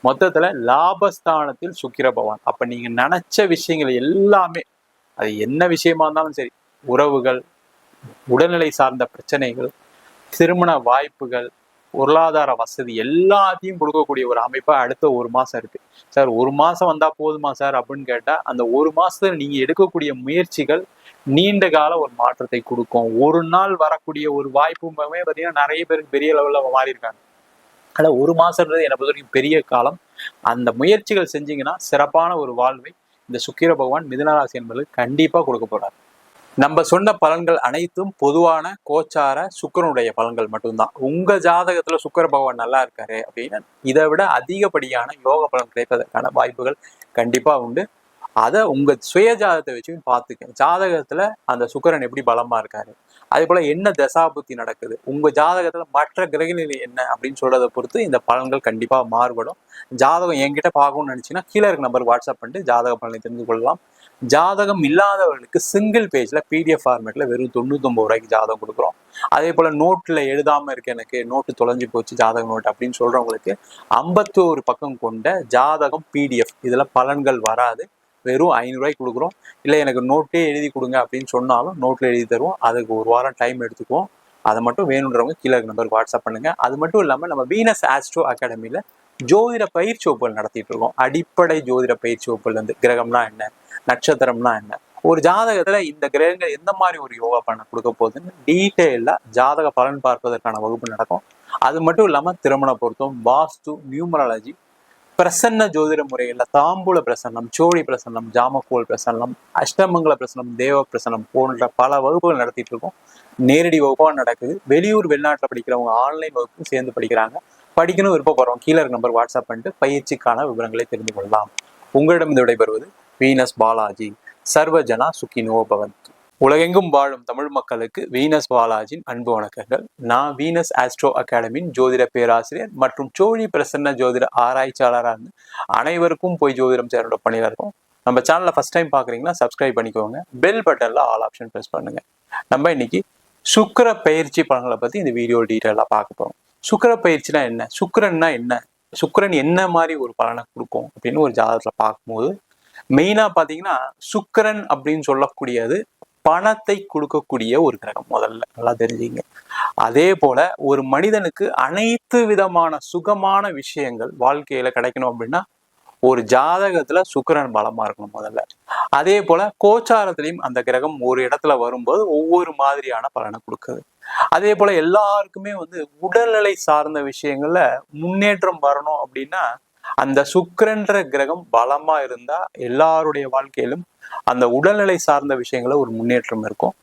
மொத்தத்துல லாபஸ்தானத்தில் சுக்கிர பகவான். அப்ப நீங்க நினைச்ச விஷயங்கள் எல்லாமே, அது என்ன விஷயமா இருந்தாலும் சரி, உறவுகள், உடல்நிலை சார்ந்த பிரச்சனைகள், திருமண வாய்ப்புகள், பொருளாதார வசதி எல்லாத்தையும் கொடுக்கக்கூடிய ஒரு அமைப்பா அடுத்த 1 மாசம் இருக்கு. சார் 1 மாசம் வந்தா போதுமா சார் அப்படின்னு கேட்டா, அந்த 1 மாசத்துல நீங்க எடுக்கக்கூடிய முயற்சிகள் நீண்ட கால ஒரு மாற்றத்தை கொடுக்கும். ஒரு நாள் வரக்கூடிய ஒரு வாய்ப்புமே பார்த்தீங்கன்னா நிறைய பேருக்கு பெரிய லெவல்ல மாறி இருக்காங்க. ஆனா 1 மாசம்ன்றது என்னை பொறுத்த வரைக்கும் பெரிய காலம். அந்த முயற்சிகள் செஞ்சீங்கன்னா சிறப்பான ஒரு வாழ்வை இந்த சுக்கிர பகவான் மிதுனராசி என்பது கண்டிப்பா கொடுக்க போறாரு. நம்ம சொன்ன பலன்கள் அனைத்தும் பொதுவான கோச்சார சுக்கிரனுடைய பலன்கள் மட்டும்தான். உங்க ஜாதகத்துல சுக்கிர பகவான் நல்லா இருக்காரு அப்படின்னா இதை விட அதிகப்படியான யோக பலன் கிடைப்பதற்கான வாய்ப்புகள் கண்டிப்பா உண்டு. அதை உங்க சுய ஜாதகத்தை வச்சு பார்த்துக்க. ஜாதகத்துல அந்த சுக்கிரன் எப்படி பலமா இருக்காரு, அதே போல என்ன தசாபுத்தி நடக்குது, உங்க ஜாதகத்துல மற்ற கிரகநிலை என்ன அப்படின்னு சொல்றதை பொறுத்து இந்த பலன்கள் கண்டிப்பா மாறுபடும். ஜாதகம் என்கிட்ட பார்க்கணும்னு நினைச்சீங்கன்னா கீழே இருக்க நம்பருக்கு வாட்ஸ்அப் பண்ணிட்டு ஜாதக பலனை தெரிந்து கொள்ளலாம். ஜாதகம் இல்லாதவர்களுக்கு சிங்கிள் பேஜ்ல PDF ஃபார்மேட்ல வெறும் 99 ரூபாய்க்கு ஜாதகம் கொடுக்குறோம். அதே போல நோட்ல எழுதாம இருக்கு, எனக்கு நோட்டு தொலைஞ்சு போச்சு ஜாதக நோட் அப்படின்னு சொல்றவங்களுக்கு 51 பக்கம் கொண்ட ஜாதகம் PDF, இதுல பலன்கள் வராது, வெறும் 500 ரூபாய்க்கு கொடுக்குறோம். இல்லை எனக்கு நோட்டே எழுதி கொடுங்க அப்படின்னு சொன்னாலும் நோட்ல எழுதி தருவோம். அதுக்கு 1 வாரம் டைம் எடுத்துக்குவோம். அதை மட்டும் வேணுன்றவங்க கீழே நம்பருக்கு வாட்ஸ்அப் பண்ணுங்க. அது மட்டும் இல்லாம நம்ம வீனஸ் ஆஸ்ட்ரோ அகாடமியில ஜோதிட பயிற்சி வகுப்புகள் நடத்திட்டு இருக்கோம். அடிப்படை ஜோதிட பயிற்சி வகுப்புல இருந்து கிரகம்னா என்ன, நட்சத்திரம்னா என்ன, ஒரு ஜாதகத்துல இந்த கிரகங்கள் எந்த மாதிரி ஒரு யோகா பண்ண கொடுக்க போகுதுன்னு டீட்டெயிலா ஜாதக பலன் பார்ப்பதற்கான வகுப்பு நடக்கும். அது மட்டும் இல்லாம திருமண பொருத்தம், வாஸ்து, நியூமராலஜி, பிரசன்ன ஜோதிட முறைகள்ல தாம்பூல பிரசன்னம், சோழி பிரசன்னம், ஜாமக்கோல் பிரசன்னம், அஷ்டமங்கல பிரசன்னம், தேவ பிரசன்னம் போன்ற பல வகுப்புகள் நடத்திட்டு இருக்கோம். நேரடி வகுப்பாக நடக்குது. வெளியூர் வெளிநாட்டில் படிக்கிறவங்க ஆன்லைன் வகுப்பு சேர்ந்து படிக்கிறாங்க. படிக்கணும் விருப்பப்படுறோம் கீழே நம்பர் வாட்ஸ்அப் பண்ணிட்டு பயிற்சிக்கான விவரங்களை தெரிந்து கொள்ளலாம். உங்களிடம் இந்த விடைபெறுவது வீனஸ் பாலாஜி. சர்வஜனா சுகினோ பவந்து. உலகெங்கும் வாழும் தமிழ் மக்களுக்கு வீனஸ் பாலாஜின் அன்பு வணக்கங்கள். நான் வீனஸ் ஆஸ்ட்ரோ அகாடமியின் ஜோதிட பேராசிரியர் மற்றும் சோழி பிரசன்ன ஜோதிட ஆராய்ச்சியாளராக இருந்து அனைவருக்கும் போய் ஜோதிடம் சேரோட பணியில் இருக்கோம். நம்ம சேனலை ஃபர்ஸ்ட் டைம் பார்க்குறீங்கன்னா சப்ஸ்கிரைப் பண்ணிக்கோங்க. பெல் பட்டனில் ஆல் ஆப்ஷன் ப்ரெஸ் பண்ணுங்க. நம்ம இன்னைக்கு சுக்கிர பயிற்சி பலன்களை பற்றி இந்த வீடியோ டீட்டெயிலாக பார்க்க போகிறோம். சுக்கிர பயிற்சினா என்ன, சுக்கிரன்னா என்ன, சுக்கிரன் என்ன மாதிரி ஒரு பலனை கொடுக்கும் அப்படின்னு ஒரு ஜாதகத்தில் பார்க்கும்போது மெயினா பாத்தீங்கன்னா சுக்கிரன் அப்படின்னு சொல்லக்கூடியது பணத்தை கொடுக்கக்கூடிய ஒரு கிரகம். முதல்ல நல்லா தெரிஞ்சுங்க. அதே போல ஒரு மனிதனுக்கு அனைத்து விதமான சுகமான விஷயங்கள் வாழ்க்கையில கிடைக்கணும் அப்படின்னா ஒரு ஜாதகத்துல சுக்கிரன் பலமா இருக்கணும் முதல்ல. அதே போல கோச்சாரத்திலையும் அந்த கிரகம் ஒரு இடத்துல வரும்போது ஒவ்வொரு மாதிரியான பலனை கொடுக்குது. அதே போல எல்லாருக்குமே உடல்நிலை சார்ந்த விஷயங்கள்ல முன்னேற்றம் வரணும் அப்படின்னா அந்த சுக்கிரன்ற கிரகம் பலமா இருந்தா எல்லாருடைய வாழ்க்கையிலும் அந்த உடல்நிலை சார்ந்த விஷயங்கள ஒரு முன்னேற்றம் இருக்கும்,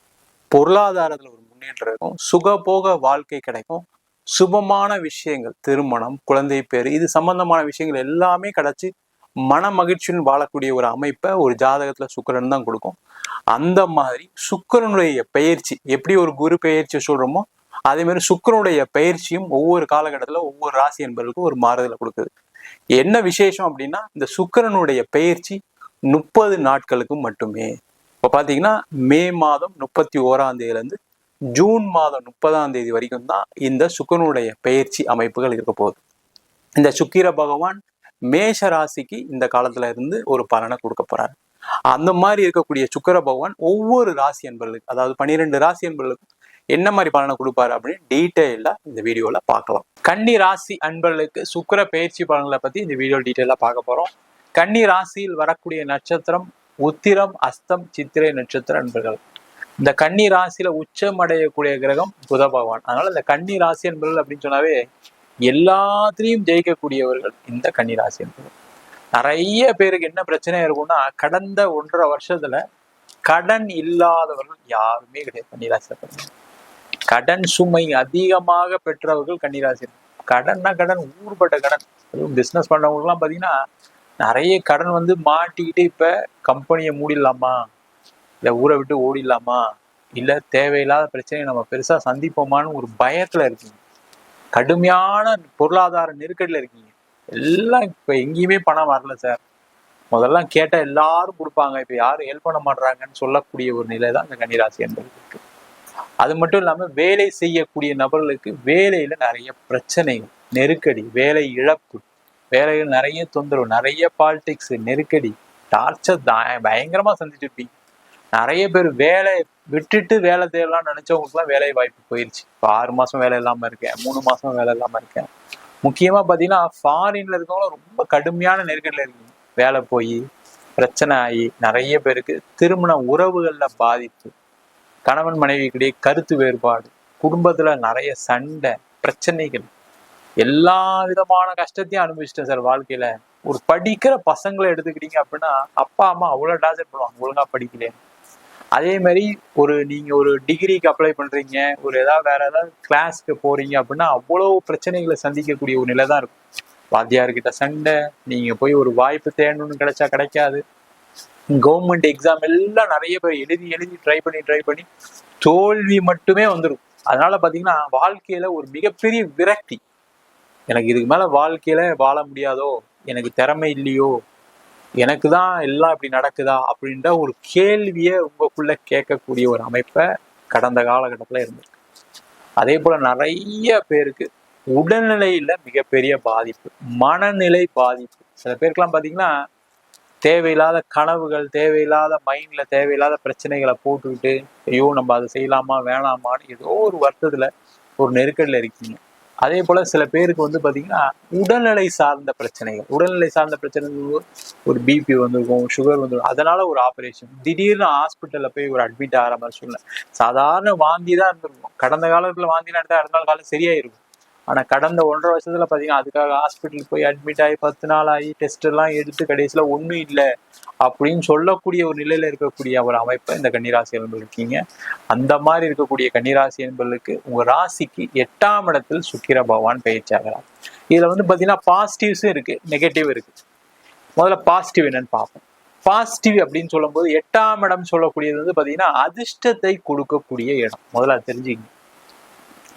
பொருளாதாரத்துல ஒரு முன்னேற்றம் இருக்கும், சுகபோக வாழ்க்கை கிடைக்கும், சுபமான விஷயங்கள், திருமணம், குழந்தை பேரு, இது சம்பந்தமான விஷயங்கள் எல்லாமே கிடைச்சி மன மகிழ்ச்சியுடன் வாழக்கூடிய ஒரு அமைப்பை ஒரு ஜாதகத்துல சுக்கிரன் தான் கொடுக்கும். அந்த மாதிரி சுக்கிரனுடைய பயிற்சி எப்படி ஒரு குரு பயிற்சி சொல்றோமோ அதே மாதிரி சுக்கிரனுடைய பயிற்சியும் ஒவ்வொரு காலகட்டத்துல ஒவ்வொரு ராசி என்பவர்களுக்கும் ஒரு மாறுதலை கொடுக்குது. என்ன விசேஷம் அப்படின்னா இந்த சுக்கிரனுடைய பயிற்சி 30 நாட்களுக்கு மட்டுமே. இப்ப பாத்தீங்கன்னா மே மாதம் 31ஆம் தேதியிலிருந்து ஜூன் மாதம் 30ஆம் தேதி வரைக்கும் தான் இந்த சுக்கிரனுடைய பயிற்சி அமைப்புகள் இருக்க போகுது. இந்த சுக்கிர பகவான் மேஷ ராசிக்கு இந்த காலத்துல இருந்து ஒரு பலனை கொடுக்க போறாரு. அந்த மாதிரி இருக்கக்கூடிய சுக்கிர பகவான் ஒவ்வொரு ராசி என்பவர்களுக்கு, அதாவது 12 ராசி என்பவர்களுக்கும் என்ன மாதிரி பலனை கொடுப்பாரு அப்படின்னு டீட்டெயிலா இந்த வீடியோல பார்க்கலாம். கன்னி ராசி அன்பர்களுக்கு சுக்கிர பயிற்சி பலன்களை பத்தி இந்த வீடியோ டீட்டெயிலா பார்க்க போறோம். கன்னி ராசியில் வரக்கூடிய நட்சத்திரம் உத்திரம், அஸ்தம், சித்திரை நட்சத்திர அன்பர்கள். இந்த கன்னி ராசியில உச்சம் அடையக்கூடிய கிரகம் புத பகவான். அதனால இந்த கன்னி ராசி என்பர்கள் அப்படின்னு சொன்னாவே எல்லாத்திலையும் ஜெயிக்கக்கூடியவர்கள் இந்த கன்னி ராசி என்பர்கள். நிறைய பேருக்கு என்ன பிரச்சனை இருக்கும்னா, கடந்த 1.5 வருஷத்துல கடன் இல்லாதவர்கள் யாருமே கிடையாது கன்னிராசி. கடன் சுமை அதிகமாக பெற்றவர்கள் கன்னிராசி. கடன்னா கடன், ஊர்பட்ட கடன். அதுவும் பிசினஸ் பண்றவங்களுக்கு எல்லாம் பாத்தீங்கன்னா நிறைய கடன் வந்து மாட்டிக்கிட்டு இப்ப கம்பெனியை மூடிடலாமா, இல்ல ஊரை விட்டு ஓடிடலாமா, இல்ல தேவையில்லாத பிரச்சனையை நம்ம பெருசா சந்திப்போமான்னு ஒரு பயத்துல இருக்கீங்க. கடுமையான பொருளாதார நெருக்கடியில இருக்கீங்க. எல்லாம் இப்ப எங்கேயுமே பணம் வரல சார். முதல்ல கேட்ட எல்லாரும் கொடுப்பாங்க, இப்ப யாரும் ஹெல்ப் பண்ண மாட்டாங்கன்னு சொல்லக்கூடிய ஒரு நிலை தான் இந்த கன்னிராசி என்பது இருக்கு. அது மட்டும் இல்லாம வேலை செய்யக்கூடிய நபர்களுக்கு வேலையில நிறைய பிரச்சனைகள், நெருக்கடி, வேலை இழப்பு, வேலைகள் நிறைய தொந்தரவு, நிறைய பாலிடிக்ஸ், நெருக்கடி, டார்ச்சர் பயங்கரமா சந்திச்சுட்டு இருப்பீங்க. நிறைய பேர் வேலை விட்டுட்டு வேலை தேடலாம்னு நினைச்சவங்களுக்குலாம் வேலை வாய்ப்பு போயிருச்சு. இப்போ 6 மாசம் வேலை இல்லாம இருக்கேன், 3 மாசம் வேலை இல்லாம இருக்கேன். முக்கியமா பாத்தீங்கன்னா ஃபாரின்ல இருக்கவங்களும் ரொம்ப கடுமையான நெருக்கடியில இருக்கீங்க. வேலை போய் பிரச்சனை ஆகி நிறைய பேருக்கு திருமண உறவுகள்ல பாதிப்பு, கணவன் மனைவிக்கிடையே கருத்து வேறுபாடு, குடும்பத்துல நிறைய சண்டை, பிரச்சனைகள், எல்லா விதமான கஷ்டத்தையும் அனுபவிச்சிட்டேன் சார் வாழ்க்கையில. ஒரு படிக்கிற பசங்களை எடுத்துக்கிட்டீங்க அப்படின்னா அப்பா அம்மா அவ்வளவு டார்ச்சர் பண்ணுவாங்க ஒழுங்கா படிக்கலையே. அதே மாதிரி நீங்க ஒரு டிகிரிக்கு அப்ளை பண்றீங்க, வேற ஏதாவது கிளாஸ்க்கு போறீங்க அப்படின்னா அவ்வளவு பிரச்சனைகளை சந்திக்கக்கூடிய ஒரு நிலை தான் இருக்கும். வாத்தியார்கிட்ட சண்டை, நீங்க போய் ஒரு வாய்ப்பு தேடணும்னு கிடைச்சா கிடைக்காது. கவர்மெண்ட் எக்ஸாம் எல்லாம் நிறைய பேர் எழுதி ட்ரை பண்ணி தோல்வி மட்டுமே வந்துடும். அதனால பாத்தீங்கன்னா வாழ்க்கையில ஒரு மிகப்பெரிய விரக்தி, எனக்கு இதுக்கு மேல வாழ்க்கையில வாழ முடியாதோ, எனக்கு திறமை இல்லையோ, எனக்கு தான் எல்லாம் இப்படி நடக்குதா அப்படின்ற ஒரு கேள்வியை உங்களுக்குள்ள கேட்கக்கூடிய ஒரு அமைப்பை கடந்த காலகட்டத்துல இருந்திருக்கு. அதே போல நிறைய பேருக்கு உடல்நிலையில மிகப்பெரிய பாதிப்பு, மனநிலை பாதிப்பு. சில பேருக்குலாம் பாத்தீங்கன்னா தேவையில்லாத கனவுகள், தேவையில்லாத மைண்ட்ல தேவையில்லாத பிரச்சனைகளை போட்டுக்கிட்டு ஐயோ நம்ம அதை செய்யலாமா வேணாமான்னு ஏதோ ஒரு வருத்தத்துல ஒரு நெருக்கடியில இருக்கீங்க. அதே போல சில பேருக்கு வந்து பாத்தீங்கன்னா உடல்நிலை சார்ந்த பிரச்சனைகள், ஒரு பிபி வந்திருக்கும், சுகர் வந்துருக்கும், அதனால ஒரு ஆபரேஷன், திடீர்னு ஹாஸ்பிட்டல்ல போய் ஒரு அட்மிட் ஆகிற மாதிரி சொல்லல. சாதாரண வாந்தி தான் இருந்திருக்கும். கடந்த காலத்துல வாந்திலாம் எடுத்தா அடுத்த நாள் காலம் சரியாயிருக்கும். ஆனா கடந்த 1.5 வருஷத்துல பாத்தீங்கன்னா அதுக்காக ஹாஸ்பிட்டல் போய் அட்மிட் ஆகி 10 நாள் ஆகி டெஸ்ட் எல்லாம் எடுத்து கடைசியில ஒண்ணும் இல்லை அப்படின்னு சொல்லக்கூடிய ஒரு நிலையில இருக்கக்கூடிய ஒரு அமைப்பை இந்த கன்னிராசி என்பது இருக்கீங்க. அந்த மாதிரி இருக்கக்கூடிய கன்னிராசி என்பதற்கு உங்க ராசிக்கு 8ஆம் இடத்தில் சுக்கிர பகவான் பயிற்சி ஆகிறார். இதுல வந்து பாத்தீங்கன்னா பாசிட்டிவ்ஸும் இருக்கு, நெகட்டிவ் இருக்கு. முதல்ல பாசிட்டிவ் என்னன்னு பார்ப்போம். பாசிட்டிவ் அப்படின்னு சொல்லும் போது 8ஆம் இடம் சொல்லக்கூடியது வந்து பாத்தீங்கன்னா அதிர்ஷ்டத்தை கொடுக்கக்கூடிய இடம், முதல்ல தெரிஞ்சுக்கங்க.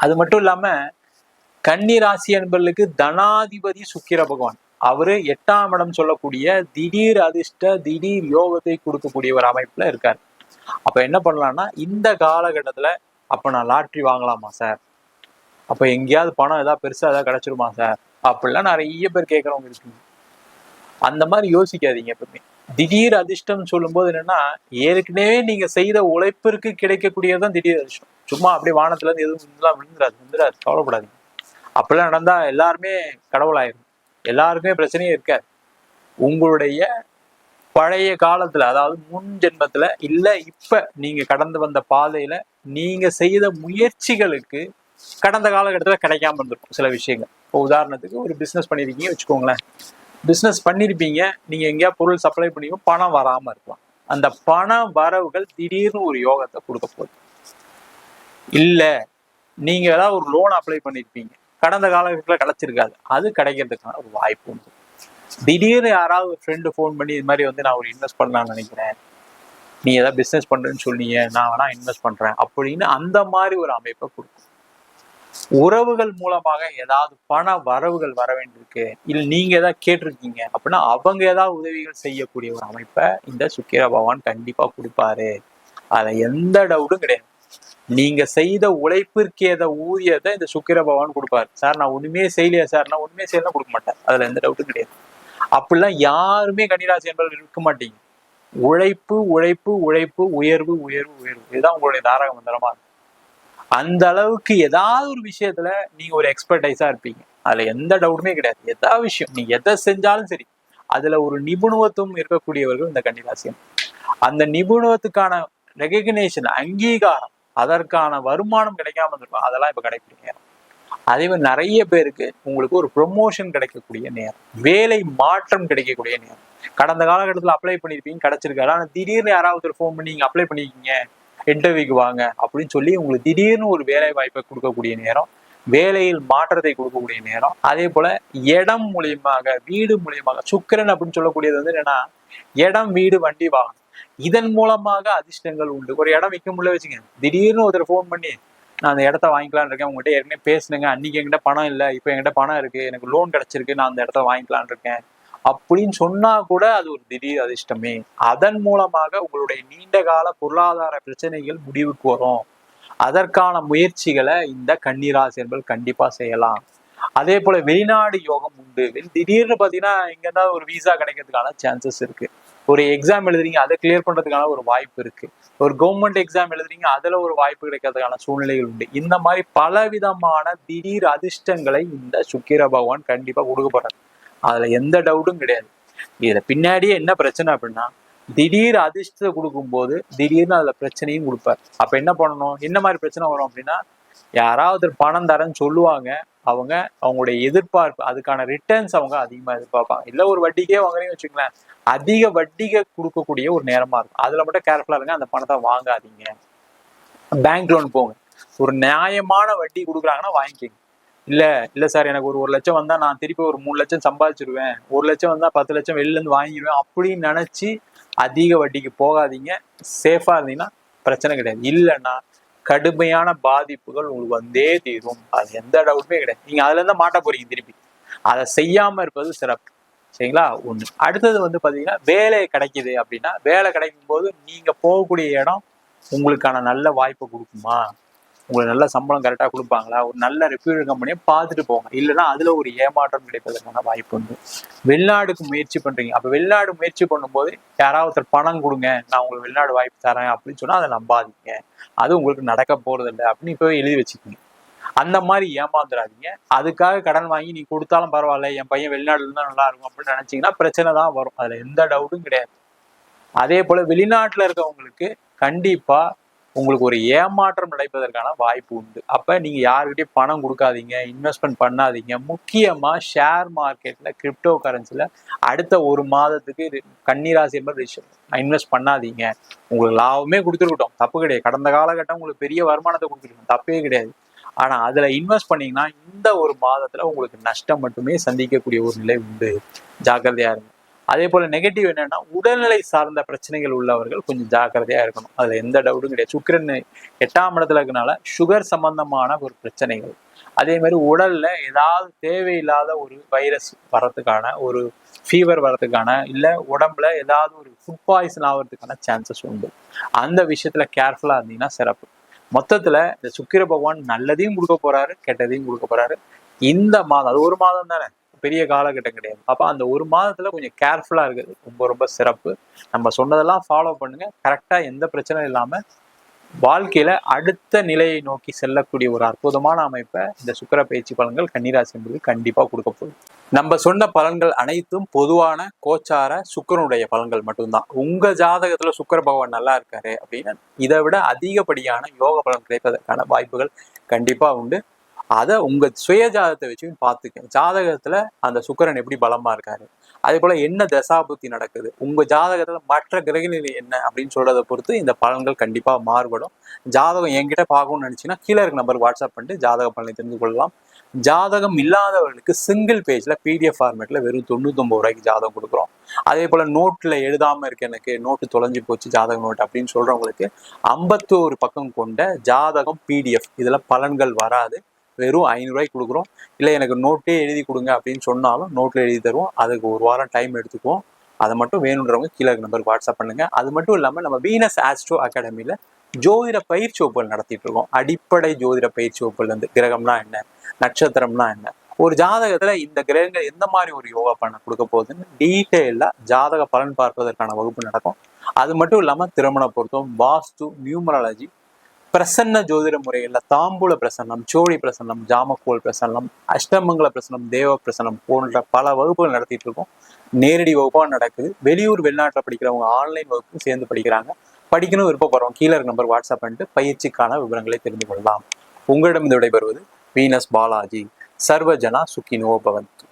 அது மட்டும் இல்லாம கன்னிராசி என்பர்களுக்கு தனாதிபதி சுக்கிர பகவான், அவரு 8ஆம் இடம் சொல்லக்கூடிய திடீர் அதிர்ஷ்ட, திடீர் யோகத்தை கொடுக்கக்கூடிய ஒரு அமைப்புல இருக்காரு. அப்ப என்ன பண்ணலாம்னா இந்த காலகட்டத்துல அப்ப நான் லாட்ரி வாங்கலாமா சார், அப்ப எங்கேயாவது பணம் ஏதாவது பெருசா ஏதாவது கிடைச்சிருமா சார் அப்படிலாம் நிறைய பேர் கேட்கறவங்க இருக்குங்க. அந்த மாதிரி யோசிக்காதீங்க எப்பவுமே. திடீர் அதிர்ஷ்டம் சொல்லும் போது என்னன்னா ஏற்கனவே நீங்க செய்த உழைப்பிற்கு கிடைக்கக்கூடியதான் திடீர் அதிர்ஷ்டம். சும்மா அப்படியே வானத்துல இருந்து எதுவும் வந்துடாது, கவலைப்படாதீங்க. அப்படிலாம் நடந்தா எல்லாருமே கடவுளாயிரும், எல்லாருக்குமே பிரச்சனையே இருக்காது. உங்களுடைய பழைய காலத்துல, அதாவது முன் ஜென்மத்துல இல்ல இப்ப நீங்க கடந்து வந்த பாதையில நீங்க செய்த முயற்சிகளுக்கு கடந்த காலகட்டத்துல கிடைக்காம இருந்திருக்கும் சில விஷயங்கள். இப்போ உதாரணத்துக்கு ஒரு பிசினஸ் பண்ணிருக்கீங்க வச்சுக்கோங்களேன். பிசினஸ் பண்ணிருப்பீங்க, நீங்க எங்கேயா பொருள் சப்ளை பண்ணியும் பணம் வராம இருக்கலாம். அந்த பண வரவுகள் திடீர்னு ஒரு யோகத்தை கொடுக்க போகுது. இல்ல நீங்க ஏதாவது ஒரு லோன் அப்ளை பண்ணிருப்பீங்க, கடந்த காலகட்டத்துல கிடைச்சிருக்காது, அது கிடைக்கிறதுக்கான ஒரு வாய்ப்பு உண்டு. திடீர்னு யாராவது ஒரு ஃப்ரெண்டு ஃபோன் பண்ணி இது மாதிரி வந்து நான் ஒரு இன்வெஸ்ட் பண்ணலாம்னு நினைக்கிறேன், நீ ஏதாவது பிசினஸ் பண்றேன்னு சொன்னீங்க, நான் வேணா இன்வெஸ்ட் பண்றேன் அப்படின்னு அந்த மாதிரி ஒரு அமைப்பை கொடுக்கும். உறவுகள் மூலமாக ஏதாவது பண வரவுகள் வர வேண்டியிருக்கு, இல்லை நீங்க ஏதாவது கேட்டிருக்கீங்க அப்படின்னா அவங்க ஏதாவது உதவிகள் செய்யக்கூடிய ஒரு அமைப்பை இந்த சுக்கிர பகவான் கண்டிப்பா கொடுப்பாரு. அதுல எந்த டவுட்டும் கிடையாது. நீங்க செய்த உழைப்பிற்கு ஏத ஊதியத்தை இந்த சுக்கிர பகவான் கொடுப்பாரு. சார் நான் ஒண்ணுமே செய்யலையா சார், நான் ஒண்ணுமே செய்யலாம் கொடுக்க மாட்டேன், அதுல எந்த டவுட்டும் கிடையாது. அப்படிலாம் யாருமே கன்னிராசி என்பது இருக்க மாட்டீங்க. உழைப்பு உழைப்பு உழைப்பு, உயர்வு உயர்வு உயர்வு, இதுதான் உங்களுடைய தாரக மந்திரமா இருக்கும். அந்த அளவுக்கு ஏதாவது ஒரு விஷயத்துல நீங்க ஒரு எக்ஸ்பர்டைஸா இருப்பீங்க, அதுல எந்த டவுட்டுமே கிடையாது. ஏதாவது விஷயம் நீங்க எதை செஞ்சாலும் சரி அதுல ஒரு நிபுணத்துவம் இருக்கக்கூடியவர்கள் இந்த கன்னிராசி. அந்த நிபுணத்துக்கான ரெகக்னேஷன், அங்கீகாரம், அதற்கான வருமானம் கிடைக்காம இருக்கும், அதெல்லாம் இப்ப கடைபிடிக்க. அதே மாதிரி நிறைய பேருக்கு உங்களுக்கு ஒரு ப்ரொமோஷன் கிடைக்கக்கூடிய நேரம், வேலை மாற்றம் கிடைக்கக்கூடிய நேரம். கடந்த காலகட்டத்தில் அப்ளை பண்ணியிருப்பீங்க, கிடைச்சிருக்காரு. ஆனால் திடீர்னு யாராவது ஃபோன் பண்ணி நீங்க அப்ளை பண்ணிக்கிங்க, இன்டர்வியூக்கு வாங்க அப்படின்னு சொல்லி உங்களுக்கு திடீர்னு ஒரு வேலை வாய்ப்பை கொடுக்கக்கூடிய நேரம், வேலையில் மாற்றத்தை கொடுக்கக்கூடிய நேரம். அதே போல இடம் மூலியமாக, வீடு மூலியமாக, சுக்கிரன் அப்படின்னு சொல்லக்கூடியது வந்து என்னன்னா இடம், வீடு, வண்டி, வாகனம், இதன் மூலமாக அதிர்ஷ்டங்கள் உண்டு. ஒரு இடம் விற்க முடியல வச்சுங்க, திடீர்னு ஒருத்தர் ஃபோன் பண்ணி நான் அந்த இடத்த வாங்கிக்கலான்னு இருக்கேன், உங்ககிட்ட ஏற்கனவே பேசுனேங்க, அன்னைக்கு என்கிட்ட பணம் இல்லை, இப்போ என்கிட்ட பணம் இருக்கு, எனக்கு லோன் கிடைச்சிருக்கு, நான் அந்த இடத்த வாங்கிக்கலான் இருக்கேன் அப்படின்னு சொன்னா கூட அது ஒரு திடீர் அதிர்ஷ்டமே. அதன் மூலமாக உங்களுடைய நீண்ட கால பொருளாதார பிரச்சனைகள் முடிவுக்கு வரும். அதற்கான முயற்சிகளை இந்த கன்னிராசியர்கள் கண்டிப்பா செய்யலாம். அதே போல வெளிநாடு யோகம் உண்டு. திடீர்னு பாத்தீங்கன்னா இங்க இருந்தாலும் ஒரு விசா கிடைக்கிறதுக்கான சான்சஸ் இருக்கு. ஒரு எக்ஸாம் எழுதுறீங்க, அதை கிளியர் பண்றதுக்கான ஒரு வாய்ப்பு இருக்கு. ஒரு கவர்மெண்ட் எக்ஸாம் எழுதுறீங்க, அதுல ஒரு வாய்ப்பு கிடைக்கிறதுக்கான சூழ்நிலைகள் உண்டு. இந்த மாதிரி பலவிதமான திடீர் அதிர்ஷ்டங்களை இந்த சுக்கிர பகவான் கண்டிப்பா கொடுக்க போறாரு. அதுல எந்த டவுட்டும் கிடையாது. இதுல பின்னாடியே என்ன பிரச்சனை அப்படின்னா, திடீர் அதிர்ஷ்டத்தை கொடுக்கும்போது திடீர்னு அதுல பிரச்சனையும் கொடுப்பார். அப்ப என்ன பண்ணணும், என்ன மாதிரி பிரச்சனை வரும் அப்படின்னா, யாராவது பணம் தரேன்னு சொல்லுவாங்க, அவங்க அவங்களுடைய எதிர்பார்ப்பு, அதுக்கான ரிட்டர்ன்ஸ் அவங்க அதிகமா எதிர்பார்ப்பாங்க. இல்ல ஒரு வட்டிக்கே வாங்குறீங்கன்னு வச்சுக்கலாம், அதிக வட்டிக்கு கொடுக்கக்கூடிய ஒரு நேரமா இருக்கும். அதுல மட்டும் கேர்ஃபுல்லா இருங்க, அந்த பணத்தை வாங்காதீங்க. பேங்க் லோன் போங்க, ஒரு நியாயமான வட்டி கொடுக்குறாங்கன்னா வாங்கிக்கோங்க. இல்ல சார், எனக்கு ஒரு 1 லட்சம் வந்தா நான் திருப்பி ஒரு 3 லட்சம் சம்பாதிச்சிருவேன், 1 லட்சம் வந்தா 10 லட்சம் வெளில இருந்து வாங்கிடுவேன் அப்படின்னு நினைச்சு அதிக வட்டிக்கு போகாதீங்க. சேஃபா இருந்தீங்கன்னா பிரச்சனை கிடையாது. இல்லைன்னா கடுமையான பாதிப்புகள் உங்களுக்கு வந்தே தீரும். அது எந்த டவுட்டுமே கிடையாது. நீங்க அதுல இருந்தா மாட்ட போறீங்க திருப்பி. அதை செய்யாம இருப்பது சிறப்பு. சரிங்களா? ஒண்ணு. அடுத்தது வந்து பாத்தீங்கன்னா, வேலை கிடைக்குது அப்படின்னா, வேலை கிடைக்கும் போது நீங்க போகக்கூடிய இடம் உங்களுக்கான நல்ல வாய்ப்பை கொடுக்குமா, உங்களுக்கு நல்ல சம்பளம் கரெக்டா கொடுப்பாங்களா, ஒரு நல்ல ரெப்யூட்டட் கம்பெனியை பார்த்துட்டு போங்க. இல்லைன்னா அதுல ஒரு ஏமாற்றம் கிடைப்பதற்கான வாய்ப்பு உண்டு. வெளிநாடுக்கு முயற்சி பண்றீங்க, அப்ப வெளிநாடு முயற்சி பண்ணும்போது யாராவது ஒருத்தர் பணம் கொடுங்க, நான் உங்களுக்கு வெளிநாடு வாய்ப்பு தரேன் அப்படின்னு சொன்னா அதை நம்பாதீங்க. அது உங்களுக்கு நடக்க போறது இல்லை அப்படின்னு இப்பவே எழுதி வச்சுக்கோங்க. அந்த மாதிரி ஏமாந்துடாதீங்க. அதுக்காக கடன் வாங்கி நீ கொடுத்தாலும் பரவாயில்ல, என் பையன் வெளிநாடுல இருந்தா நல்லா இருக்கும் அப்படின்னு நினைச்சீங்கன்னா பிரச்சனை தான் வரும். அதுல எந்த டவுட்டும் கிடையாது. அதே போல வெளிநாட்டுல இருக்கவங்களுக்கு கண்டிப்பா உங்களுக்கு ஒரு ஏமாற்றம் நடப்பதற்கான வாய்ப்பு உண்டு. அப்ப நீங்க யாருக்கிட்டையும் பணம் கொடுக்காதீங்க, இன்வெஸ்ட்மெண்ட் பண்ணாதீங்க. முக்கியமா ஷேர் மார்க்கெட்ல, கிரிப்டோ கரன்சில அடுத்த 1 மாதத்துக்கு கன்னிராசி இன்வெஸ்ட் பண்ணாதீங்க. உங்களுக்கு லாபமே கொடுத்துருக்கட்டும், தப்பு கிடையாது. கடந்த காலகட்டம் உங்களுக்கு பெரிய வருமானத்தை கொடுத்துருக்கணும், தப்பே கிடையாது. ஆனா அதுல இன்வெஸ்ட் பண்ணீங்கன்னா இந்த 1 மாதத்துல உங்களுக்கு நஷ்டம் மட்டுமே சந்திக்கக்கூடிய ஒரு நிலை உண்டு. ஜாக்கிரதையா இருங்க. அதே போல நெகட்டிவ் என்னன்னா, உடல்நிலை சார்ந்த பிரச்சனைகள் உள்ளவர்கள் கொஞ்சம் ஜாக்கிரதையா இருக்கணும். அதுல எந்த டவுட்டும் கிடையாது. சுக்கிரன் 8ஆம் இடத்துல இருக்கனால சுகர் சம்பந்தமான ஒரு பிரச்சனைகள், அதே மாதிரி உடல்ல ஏதாவது தேவையில்லாத ஒரு வைரஸ் வர்றதுக்கான, ஒரு ஃபீவர் வர்றதுக்கான, இல்ல உடம்புல ஏதாவது ஒரு ஃபுட் பாய்சன் ஆகிறதுக்கான சான்சஸ் உண்டு. அந்த விஷயத்துல கேர்ஃபுல்லா இருந்தீங்கன்னா சிறப்பு. மொத்தத்துல இந்த சுக்கிர பகவான் நல்லதையும் கொடுக்க போறாரு, கெட்டதையும் கொடுக்க போறாரு. இந்த மாதம், அது 1 மாதம் தானே, பெரிய காலகட்டம் கிடையாது. அப்ப அந்த 1 மாதத்துல கொஞ்சம் கேர்ஃபுல்லா இருக்குது ரொம்ப ரொம்ப சிறப்பு. நம்ம சொன்னதெல்லாம் ஃபாலோ பண்ணுங்க. கரெக்டா எந்த பிரச்சனையும் இல்லாம வாழ்க்கையில அடுத்த நிலையை நோக்கி செல்லக்கூடிய ஒரு அற்புதமான அமைப்பை இந்த சுக்கிர பயிற்சி பலன்கள் கன்னிராசி என்பது கண்டிப்பா கொடுக்க போகுது. நம்ம சொன்ன பலன்கள் அனைத்தும் பொதுவான கோச்சார சுக்கிரனுடைய பலன்கள் மட்டும்தான். உங்க ஜாதகத்துல சுக்கிர பகவான் நல்லா இருக்காரு அப்படின்னா இதை விட அதிகப்படியான யோக பலன் கிடைப்பதற்கான வாய்ப்புகள் கண்டிப்பா உண்டு. அதை உங்க சுய ஜாதகத்தை வச்சு பார்த்துக்க. ஜாதகத்துல அந்த சுக்கிரன் எப்படி பலமா இருக்காரு, அதே போல என்ன தசாபுத்தி நடக்குது, உங்க ஜாதகத்துல மற்ற கிரகநிலை என்ன அப்படின்னு சொல்றதை பொறுத்து இந்த பலன்கள் கண்டிப்பா மாறுபடும். ஜாதகம் என்கிட்ட பார்க்கணும்னு நினைச்சீங்கன்னா கீழே இருக்க நம்பருக்கு வாட்ஸ்அப் பண்ணிட்டு ஜாதக பலனை தெரிந்து கொள்ளலாம். ஜாதகம் இல்லாதவர்களுக்கு சிங்கிள் பேஜ்ல PDF ஃபார்மேட்ல வெறும் 99 ரூபாய்க்கு ஜாதகம் கொடுக்குறோம். அதே போல நோட்ல எழுதாம இருக்கு, எனக்கு நோட்டு தொலைஞ்சு போச்சு ஜாதக நோட் அப்படின்னு சொல்றவங்களுக்கு 51 பக்கம் கொண்ட ஜாதகம் PDF, இதுல பலன்கள் வராது, வெறும் 500 ரூபாய்க்கு கொடுக்குறோம். இல்லை எனக்கு நோட்டே எழுதி கொடுங்க அப்படின்னு சொன்னாலும் நோட்டில் எழுதி தருவோம். அதுக்கு 1 வாரம் டைம் எடுத்துக்குவோம். அதை மட்டும் வேணுன்றவங்க கீழே நம்பருக்கு வாட்ஸ்அப் பண்ணுங்க. அது மட்டும் இல்லாமல் நம்ம வீனஸ் ஆஸ்ட்ரோ அகாடமியில் ஜோதிட பயிற்சி வகுப்புகள் நடத்திட்டு இருக்கோம். அடிப்படை ஜோதிட பயிற்சி வகுப்புல இருந்து கிரகம்னா என்ன, நட்சத்திரம்னா என்ன, ஒரு ஜாதகத்துல இந்த கிரகங்கள் எந்த மாதிரி ஒரு யோகா பண்ண கொடுக்க போகுதுன்னு டீட்டெயிலா ஜாதக பலன் பார்ப்பதற்கான வகுப்பு நடக்கும். அது மட்டும் இல்லாம திருமண பொருத்தம், வாஸ்து, நியூமராலஜி, பிரசன்ன ஜோதிட முறைகள்ல தாம்பூல பிரசன்னம், சோழி பிரசன்னம், ஜாமக்கோல் பிரசன்னம், அஷ்டமங்கல பிரசன்னம், தேவ பிரசன்னம் போன்ற பல வகுப்புகள் நடத்திட்டு இருக்கோம். நேரடி வகுப்பா நடக்குது. வெளியூர் வெளிநாட்டில் படிக்கிறவங்க ஆன்லைன் வகுப்பு சேர்ந்து படிக்கிறாங்க. படிக்கணும் விருப்பப்படுறோம் கீழே இருக்க நம்பர் வாட்ஸ்அப் பண்ணிட்டு பயிற்சிக்கான விவரங்களை தெரிந்து கொள்ளலாம். உங்களிடம் விடைபெறுவது வீனஸ் பாலாஜி. சர்வஜனா சுகினோ பவந்து.